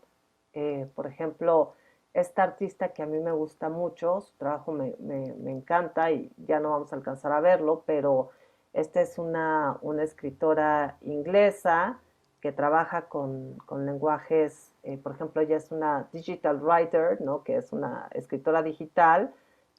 por ejemplo, esta artista que a mí me gusta mucho, su trabajo me encanta y ya no vamos a alcanzar a verlo, pero esta es una escritora inglesa que trabaja con lenguajes, por ejemplo, ella es una digital writer, ¿no? Que es una escritora digital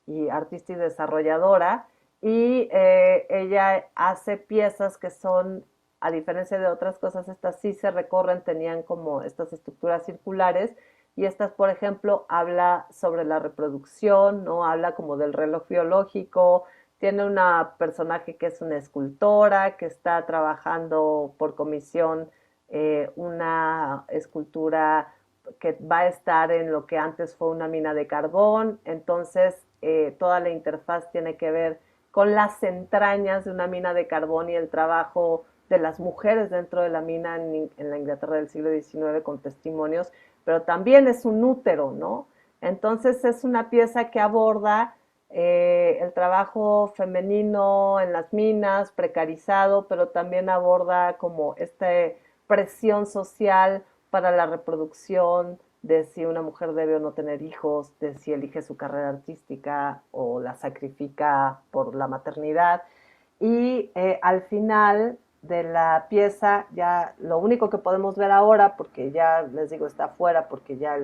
y artista y desarrolladora, y ella hace piezas que son, a diferencia de otras cosas, estas sí se recorren, tenían como estas estructuras circulares, y estas, por ejemplo, habla sobre la reproducción, ¿no? Habla como del reloj biológico, tiene una personaje que es una escultora, que está trabajando por comisión una escultura que va a estar en lo que antes fue una mina de carbón, entonces toda la interfaz tiene que ver con las entrañas de una mina de carbón y el trabajo de las mujeres dentro de la mina en la Inglaterra del siglo XIX con testimonios, pero también es un útero, ¿no? Entonces es una pieza que aborda el trabajo femenino en las minas, precarizado, pero también aborda como esta presión social para la reproducción, de si una mujer debe o no tener hijos, de si elige su carrera artística o la sacrifica por la maternidad. Y al final de la pieza, ya lo único que podemos ver ahora, porque ya les digo, está afuera, porque ya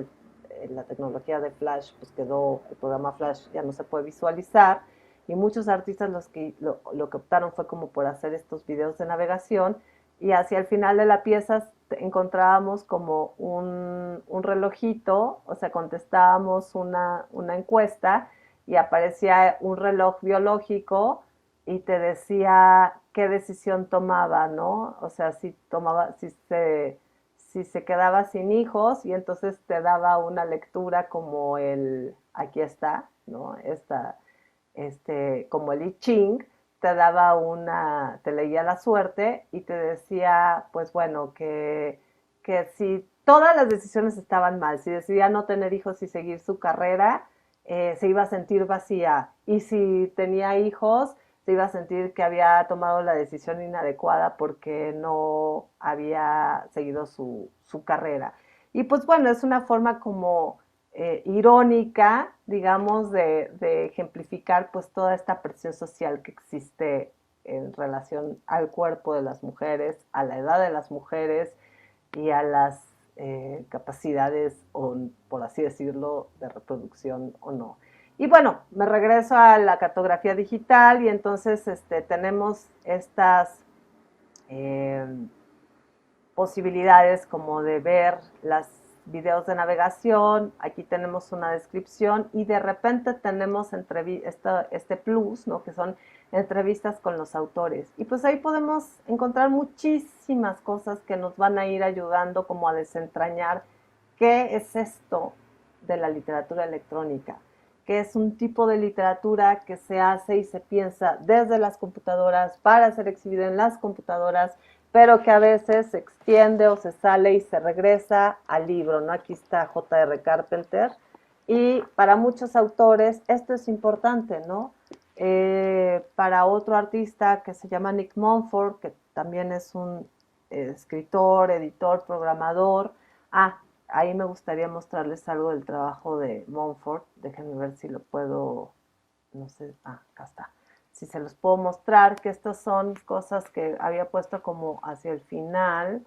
la tecnología de Flash, pues quedó, el programa Flash ya no se puede visualizar, y muchos artistas lo que optaron fue como por hacer estos videos de navegación, y hacia el final de la pieza encontrábamos como un relojito, o sea, contestábamos una encuesta y aparecía un reloj biológico y te decía qué decisión tomaba, ¿no? O sea, si se quedaba sin hijos, y entonces te daba una lectura como aquí está, ¿no? Como el I Ching, te leía la suerte y te decía, pues bueno, que si todas las decisiones estaban mal, si decidía no tener hijos y seguir su carrera, se iba a sentir vacía, y si tenía hijos, se iba a sentir que había tomado la decisión inadecuada porque no había seguido su carrera. Y pues bueno, es una forma como irónica, digamos, de ejemplificar pues toda esta presión social que existe en relación al cuerpo de las mujeres, a la edad de las mujeres y a las capacidades, o, por así decirlo, de reproducción o no. Y bueno, me regreso a la cartografía digital y entonces tenemos estas posibilidades como de ver los videos de navegación. Aquí tenemos una descripción y de repente tenemos este plus, ¿no? Que son entrevistas con los autores. Y pues ahí podemos encontrar muchísimas cosas que nos van a ir ayudando como a desentrañar qué es esto de la literatura electrónica, que es un tipo de literatura que se hace y se piensa desde las computadoras para ser exhibida en las computadoras, pero que a veces se extiende o se sale y se regresa al libro, ¿no? Aquí está J.R. Carpenter, y para muchos autores esto es importante, ¿no? Para otro artista que se llama Nick Monfort, que también es un escritor, editor, programador. Ahí me gustaría mostrarles algo del trabajo de Monfort. Déjenme ver si lo puedo, no sé, acá está. Si se los puedo mostrar, que estas son cosas que había puesto como hacia el final.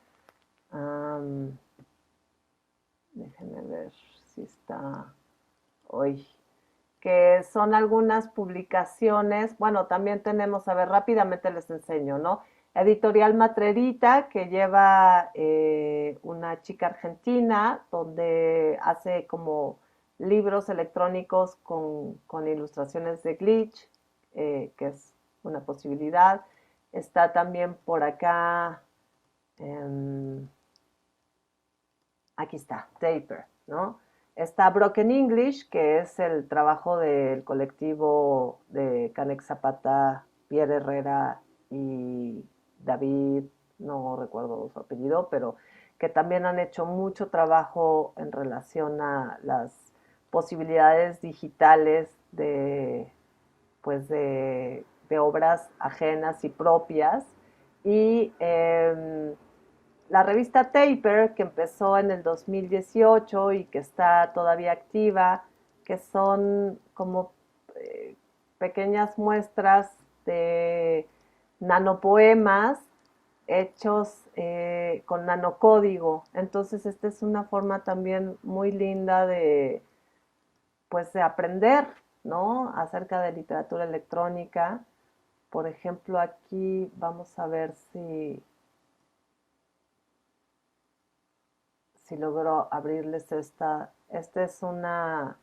déjenme ver si está hoy, que son algunas publicaciones. Bueno, también tenemos, a ver, rápidamente les enseño, ¿no? Editorial Matrerita, que lleva una chica argentina, donde hace como libros electrónicos con ilustraciones de glitch, que es una posibilidad. Está también por acá, aquí está, Taper, ¿no? Está Broken English, que es el trabajo del colectivo de Canex Zapata, Pierre Herrera y David, no recuerdo su apellido, pero que también han hecho mucho trabajo en relación a las posibilidades digitales pues de obras ajenas y propias. Y la revista Taper, que empezó en el 2018 y que está todavía activa, que son como pequeñas muestras de nanopoemas hechos con nanocódigo. Entonces, esta es una forma también muy linda pues, de aprender, ¿no? Acerca de literatura electrónica. Por ejemplo, aquí vamos a ver si logro abrirles esta. Esta es una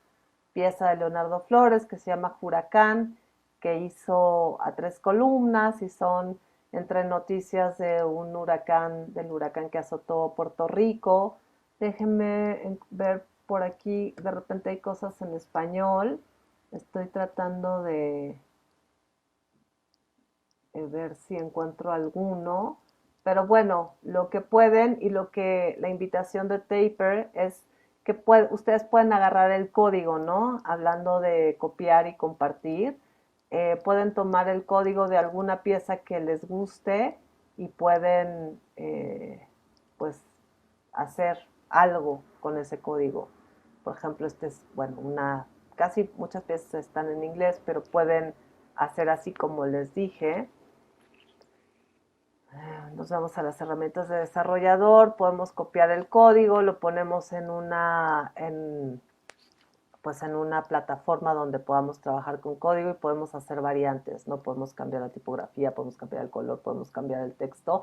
pieza de Leonardo Flores que se llama Huracán, que hizo a 3 columnas y son entre noticias de un huracán, del huracán que azotó Puerto Rico. Déjenme ver por aquí, de repente hay cosas en español. Estoy tratando de ver si encuentro alguno. Pero bueno, lo que pueden y lo que la invitación de Taper es que ustedes pueden agarrar el código, ¿no? Hablando de copiar y compartir. Pueden tomar el código de alguna pieza que les guste y pueden, pues, hacer algo con ese código. Por ejemplo, este es, bueno, casi muchas piezas están en inglés, pero pueden hacer así como les dije. Nos vamos a las herramientas de desarrollador, podemos copiar el código, lo ponemos pues en una plataforma donde podamos trabajar con código y podemos hacer variantes, ¿no? Podemos cambiar la tipografía, podemos cambiar el color, podemos cambiar el texto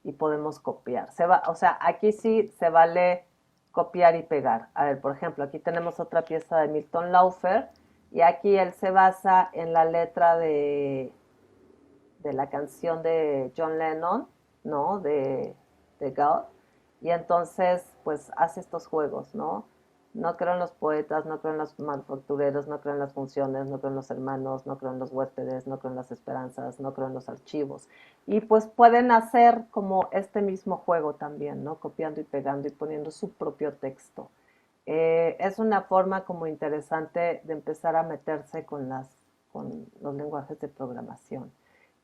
y podemos copiar. O sea, aquí sí se vale copiar y pegar. A ver, por ejemplo, aquí tenemos otra pieza de Milton Laufer y aquí él se basa en la letra de la canción de John Lennon, ¿no? De God. Y entonces, pues, hace estos juegos, ¿no? No creo en los poetas, no creo en los manufactureros, no creo en las funciones, no creo en los hermanos, no creo en los huéspedes, no creo en las esperanzas, no creo en los archivos. Y pues pueden hacer como este mismo juego también, ¿no? Copiando y pegando y poniendo su propio texto. Es una forma como interesante de empezar a meterse con los lenguajes de programación.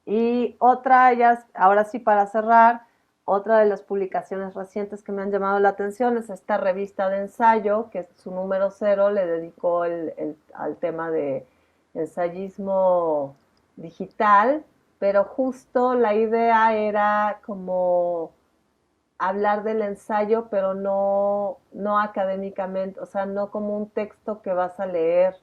Y otra, ahora sí para cerrar, otra de las publicaciones recientes que me han llamado la atención es esta revista de ensayo, que es su número 0, le dedicó al tema de ensayismo digital, pero justo la idea era como hablar del ensayo, pero no académicamente, o sea, no como un texto que vas a leer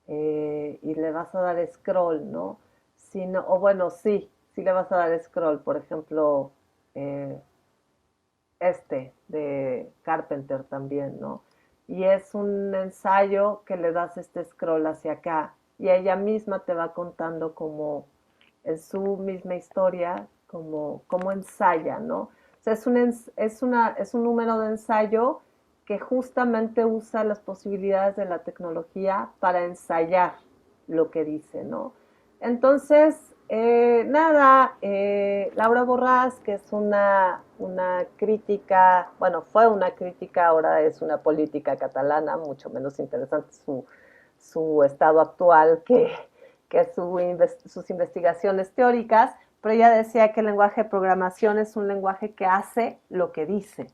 y le vas a dar scroll, ¿no? Sino, o bueno, sí le vas a dar scroll, por ejemplo, eh, de Carpenter también, ¿no? Y es un ensayo que le das este scroll hacia acá y ella misma te va contando como en su misma historia, como ensaya, ¿no? O sea, es un número de ensayo que justamente usa las posibilidades de la tecnología para ensayar lo que dice, ¿no? Entonces, nada, Laura Borràs, que es una crítica, bueno, fue una crítica, ahora es una política catalana, mucho menos interesante su estado actual que sus investigaciones teóricas, pero ella decía que el lenguaje de programación es un lenguaje que hace lo que dice,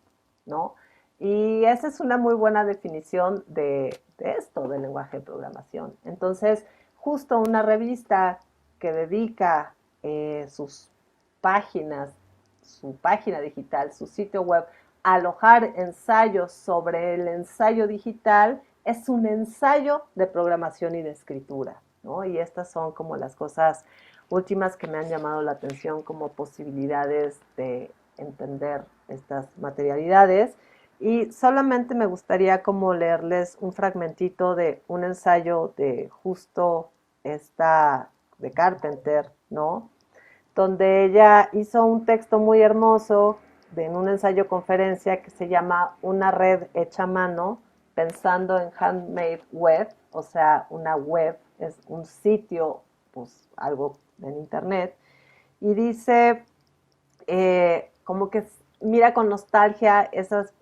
¿no? Y esa es una muy buena definición de esto, del lenguaje de programación. Entonces, justo una revista que dedica sus páginas, su página digital, su sitio web, alojar ensayos sobre el ensayo digital, es un ensayo de programación y de escritura, ¿no? Y estas son como las cosas últimas que me han llamado la atención como posibilidades de entender estas materialidades. Y solamente me gustaría como leerles un fragmentito de un ensayo de justo esta, de Carpenter, ¿no? Donde ella hizo un texto muy hermoso en un ensayo conferencia que se llama Una red hecha a mano, pensando en handmade web, o sea, una web es un sitio, pues algo en internet, y dice como que mira con nostalgia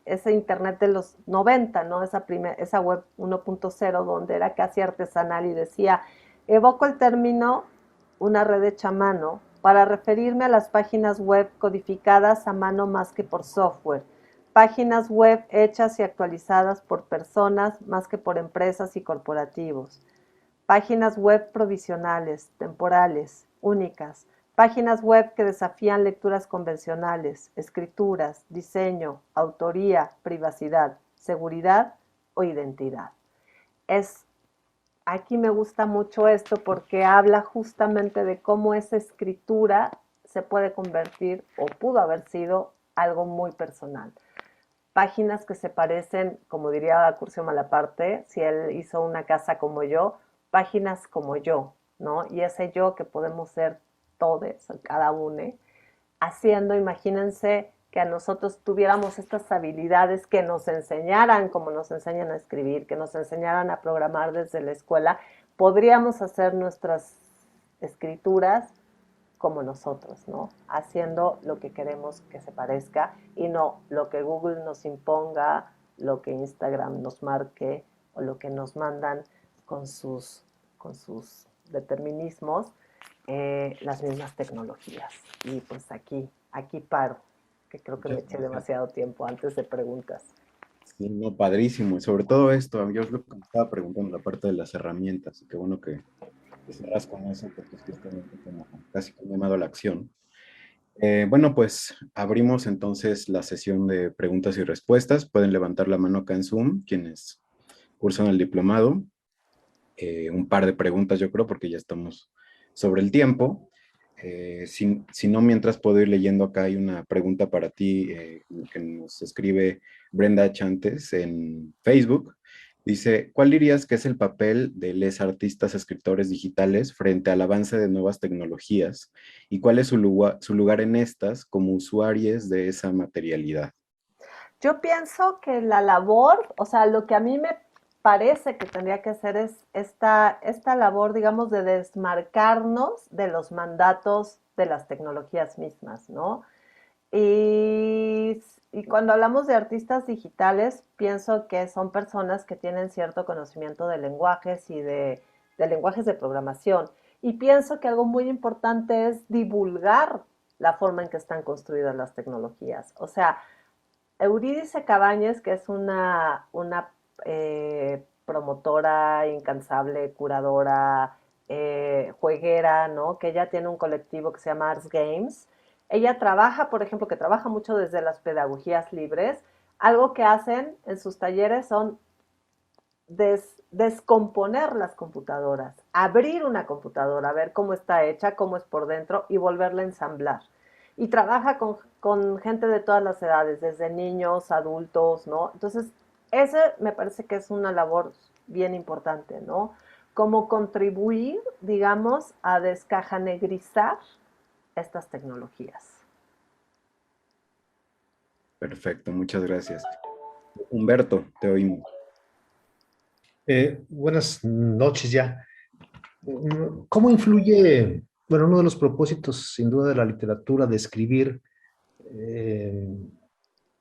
ese internet de los 90, ¿no? Esa web 1.0 donde era casi artesanal y decía, evoco el término una red hecha a mano para referirme a las páginas web codificadas a mano más que por software, páginas web hechas y actualizadas por personas más que por empresas y corporativos, páginas web provisionales, temporales, únicas, páginas web que desafían lecturas convencionales, escrituras, diseño, autoría, privacidad, seguridad o identidad. Aquí me gusta mucho esto porque habla justamente de cómo esa escritura se puede convertir o pudo haber sido algo muy personal. Páginas que se parecen, como diría Curcio Malaparte, si él hizo una casa como yo, páginas como yo, ¿no? Y ese yo que podemos ser todos, cada uno, haciendo, imagínense que a nosotros tuviéramos estas habilidades que nos enseñaran como nos enseñan a escribir, que nos enseñaran a programar desde la escuela, podríamos hacer nuestras escrituras como nosotros, ¿no? Haciendo lo que queremos que se parezca y no lo que Google nos imponga, lo que Instagram nos marque o lo que nos mandan con sus determinismos, las mismas tecnologías. Y pues aquí paro, que creo que me eché demasiado tiempo antes de preguntas. Sí, no, padrísimo. Y sobre todo esto, yo es lo que me estaba preguntando, la parte de las herramientas. Y qué bueno que cerras con eso, porque es justamente como casi un llamado a la acción. Bueno, pues abrimos entonces la sesión de preguntas y respuestas. Pueden levantar la mano acá en Zoom, quienes cursan el diplomado. Un par de preguntas, yo creo, porque ya estamos sobre el tiempo. Si no, mientras puedo ir leyendo acá, hay una pregunta para ti que nos escribe Brenda Chantes en Facebook. Dice, ¿cuál dirías que es el papel de los artistas escritores digitales frente al avance de nuevas tecnologías y cuál es su lugar en estas como usuarios de esa materialidad? Yo pienso que la labor, o sea, lo que a mí me parece que tendría que hacer es esta labor, digamos, de desmarcarnos de los mandatos de las tecnologías mismas, ¿no? Y cuando hablamos de artistas digitales, pienso que son personas que tienen cierto conocimiento de lenguajes y de lenguajes de programación. Y pienso que algo muy importante es divulgar la forma en que están construidas las tecnologías. O sea, Eurídice Cabañez, que es una promotora incansable, curadora, jueguera, ¿no? Que ella tiene un colectivo que se llama Arts Games. Ella trabaja, por ejemplo, que trabaja mucho desde las pedagogías libres. Algo que hacen en sus talleres son descomponer las computadoras, abrir una computadora, ver cómo está hecha, cómo es por dentro y volverla a ensamblar. Y trabaja con gente de todas las edades, desde niños, adultos, ¿no? Entonces, ese me parece que es una labor bien importante, ¿no? Como contribuir, digamos, a descajanegrizar estas tecnologías. Perfecto, muchas gracias. Humberto, te oímos. Buenas noches ya. ¿Cómo influye, bueno, uno de los propósitos sin duda de la literatura, de escribir,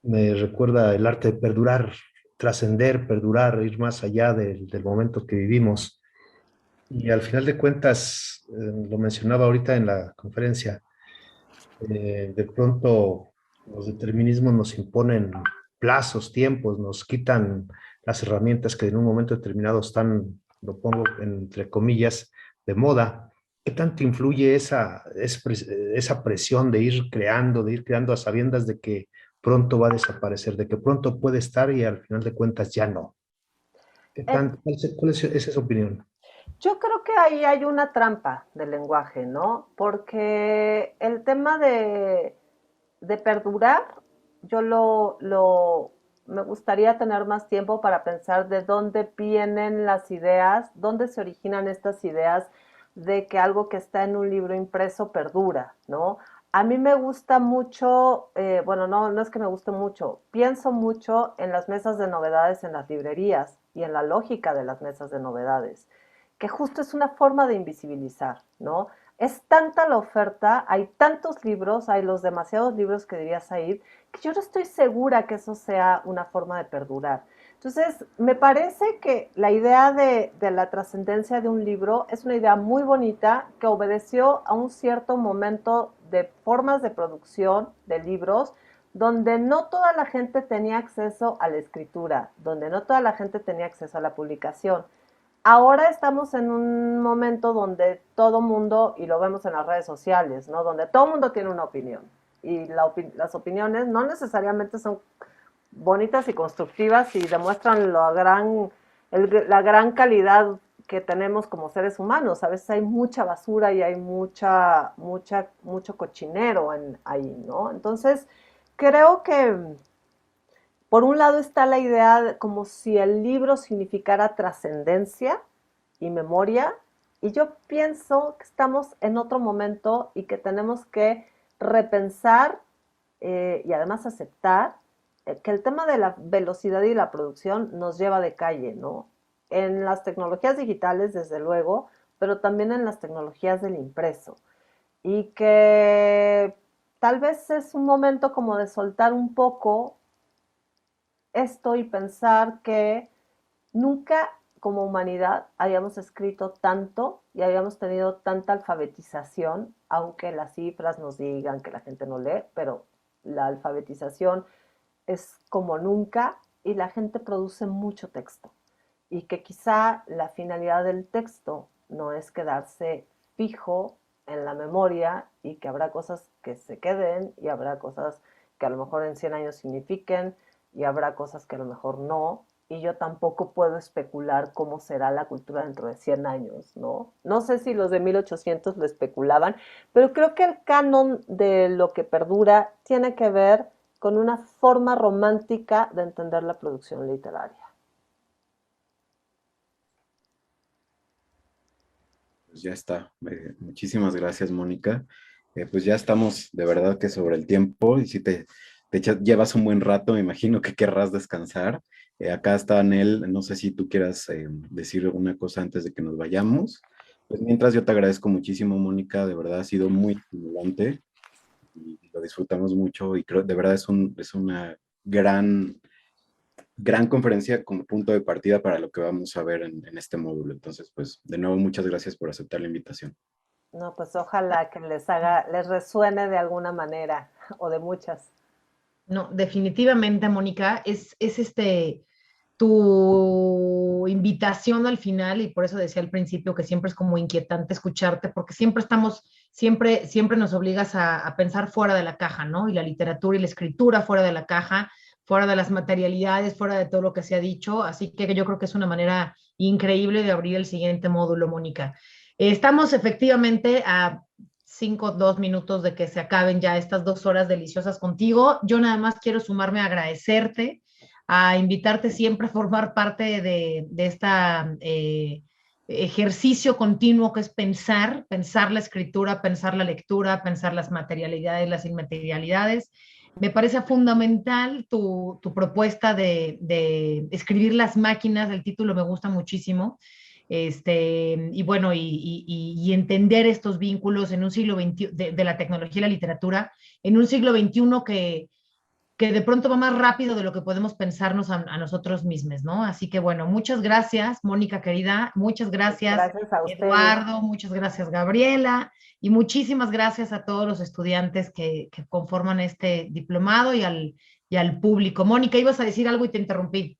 me recuerda el arte de perdurar, trascender, perdurar, ir más allá del momento que vivimos? Y al final de cuentas, lo mencionaba ahorita en la conferencia, de pronto los determinismos nos imponen plazos, tiempos, nos quitan las herramientas que en un momento determinado están, lo pongo entre comillas, de moda. ¿Qué tanto influye esa presión de ir creando a sabiendas de que pronto va a desaparecer, de que pronto puede estar y al final de cuentas ya no. ¿Cuál es esa opinión? Yo creo que ahí hay una trampa del lenguaje, ¿no? Porque el tema de perdurar, yo me gustaría tener más tiempo para pensar de dónde vienen las ideas, dónde se originan estas ideas de que algo que está en un libro impreso perdura, ¿no? A mí me gusta mucho, bueno, no es que me guste mucho, pienso mucho en las mesas de novedades en las librerías y en la lógica de las mesas de novedades, que justo es una forma de invisibilizar, ¿no? Es tanta la oferta, hay tantos libros, hay los demasiados libros que diría Said, que yo no estoy segura que eso sea una forma de perdurar. Entonces, me parece que la idea de la trascendencia de un libro es una idea muy bonita que obedeció a un cierto momento de formas de producción de libros donde no toda la gente tenía acceso a la escritura, donde no toda la gente tenía acceso a la publicación. Ahora estamos en un momento donde todo mundo, y lo vemos en las redes sociales, ¿no? Donde todo mundo tiene una opinión. Y las opiniones no necesariamente son bonitas y constructivas y demuestran la gran calidad que tenemos como seres humanos. A veces hay mucha basura y hay mucho cochinero ahí, ¿no? Entonces, creo que por un lado está la idea de como si el libro significara trascendencia y memoria, y yo pienso que estamos en otro momento y que tenemos que repensar y además aceptar que el tema de la velocidad y la producción nos lleva de calle, ¿no? En las tecnologías digitales, desde luego, pero también en las tecnologías del impreso. Y que tal vez es un momento como de soltar un poco esto y pensar que nunca como humanidad habíamos escrito tanto y habíamos tenido tanta alfabetización, aunque las cifras nos digan que la gente no lee, pero la alfabetización es como nunca y la gente produce mucho texto. Y que quizá la finalidad del texto no es quedarse fijo en la memoria y que habrá cosas que se queden y habrá cosas que a lo mejor en 100 años signifiquen y habrá cosas que a lo mejor no, y yo tampoco puedo especular cómo será la cultura dentro de 100 años, ¿no? No sé si los de 1800 lo especulaban, pero creo que el canon de lo que perdura tiene que ver con una forma romántica de entender la producción literaria. Pues ya está. Muchísimas gracias, Mónica. Pues ya estamos de verdad que sobre el tiempo y si llevas un buen rato, me imagino que querrás descansar. Acá está Anel, no sé si tú quieras decir alguna cosa antes de que nos vayamos. Pues mientras yo te agradezco muchísimo, Mónica, de verdad ha sido muy estimulante y lo disfrutamos mucho y creo de verdad es una gran conferencia como punto de partida para lo que vamos a ver en este módulo. Entonces, pues de nuevo, muchas gracias por aceptar la invitación. No, pues ojalá que les resuene de alguna manera o de muchas. No, definitivamente, Mónica, es tu invitación al final, y por eso decía al principio que siempre es como inquietante escucharte, porque siempre nos obligas a pensar fuera de la caja, ¿no? Y la literatura y la escritura fuera de la caja, fuera de las materialidades, fuera de todo lo que se ha dicho, así que yo creo que es una manera increíble de abrir el siguiente módulo, Mónica. Estamos efectivamente a 2 minutos de que se acaben ya estas 2 horas deliciosas contigo. Yo nada más quiero sumarme a agradecerte, a invitarte siempre a formar parte de esta ejercicio continuo que es pensar la escritura, pensar la lectura, pensar las materialidades, las inmaterialidades. Me parece fundamental tu propuesta de escribir las máquinas, el título me gusta muchísimo. Y bueno, y entender estos vínculos en un siglo XXI, de la tecnología y la literatura, en un siglo XXI que de pronto va más rápido de lo que podemos pensarnos a nosotros mismos, ¿no? Así que bueno, muchas gracias, Mónica querida, muchas gracias, Gracias a ustedes. Eduardo, muchas gracias, Gabriela, y muchísimas gracias a todos los estudiantes que conforman este diplomado y al público. Mónica, ibas a decir algo y te interrumpí.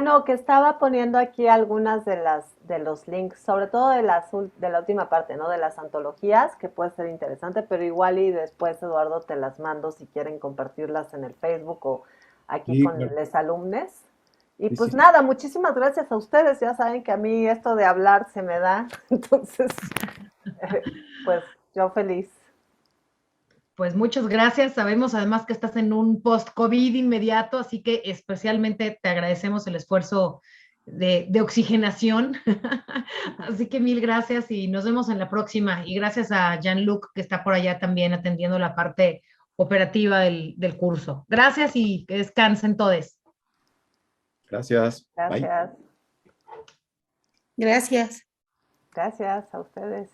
No, que estaba poniendo aquí algunas de los links, sobre todo de la última parte, ¿no? De las antologías, que puede ser interesante, pero igual y después, Eduardo, te las mando si quieren compartirlas en el Facebook o aquí Sí, con claro. los alumnos. Y Sí, pues sí. nada, muchísimas gracias a ustedes. Ya saben que a mí esto de hablar se me da. Entonces, pues yo feliz. Pues muchas gracias. Sabemos además que estás en un post-COVID inmediato, así que especialmente te agradecemos el esfuerzo de oxigenación. Así que mil gracias y nos vemos en la próxima. Y gracias a Jean-Luc, que está por allá también atendiendo la parte operativa del curso. Gracias y que descansen todos. Gracias. Bye. Gracias. Gracias. Gracias a ustedes.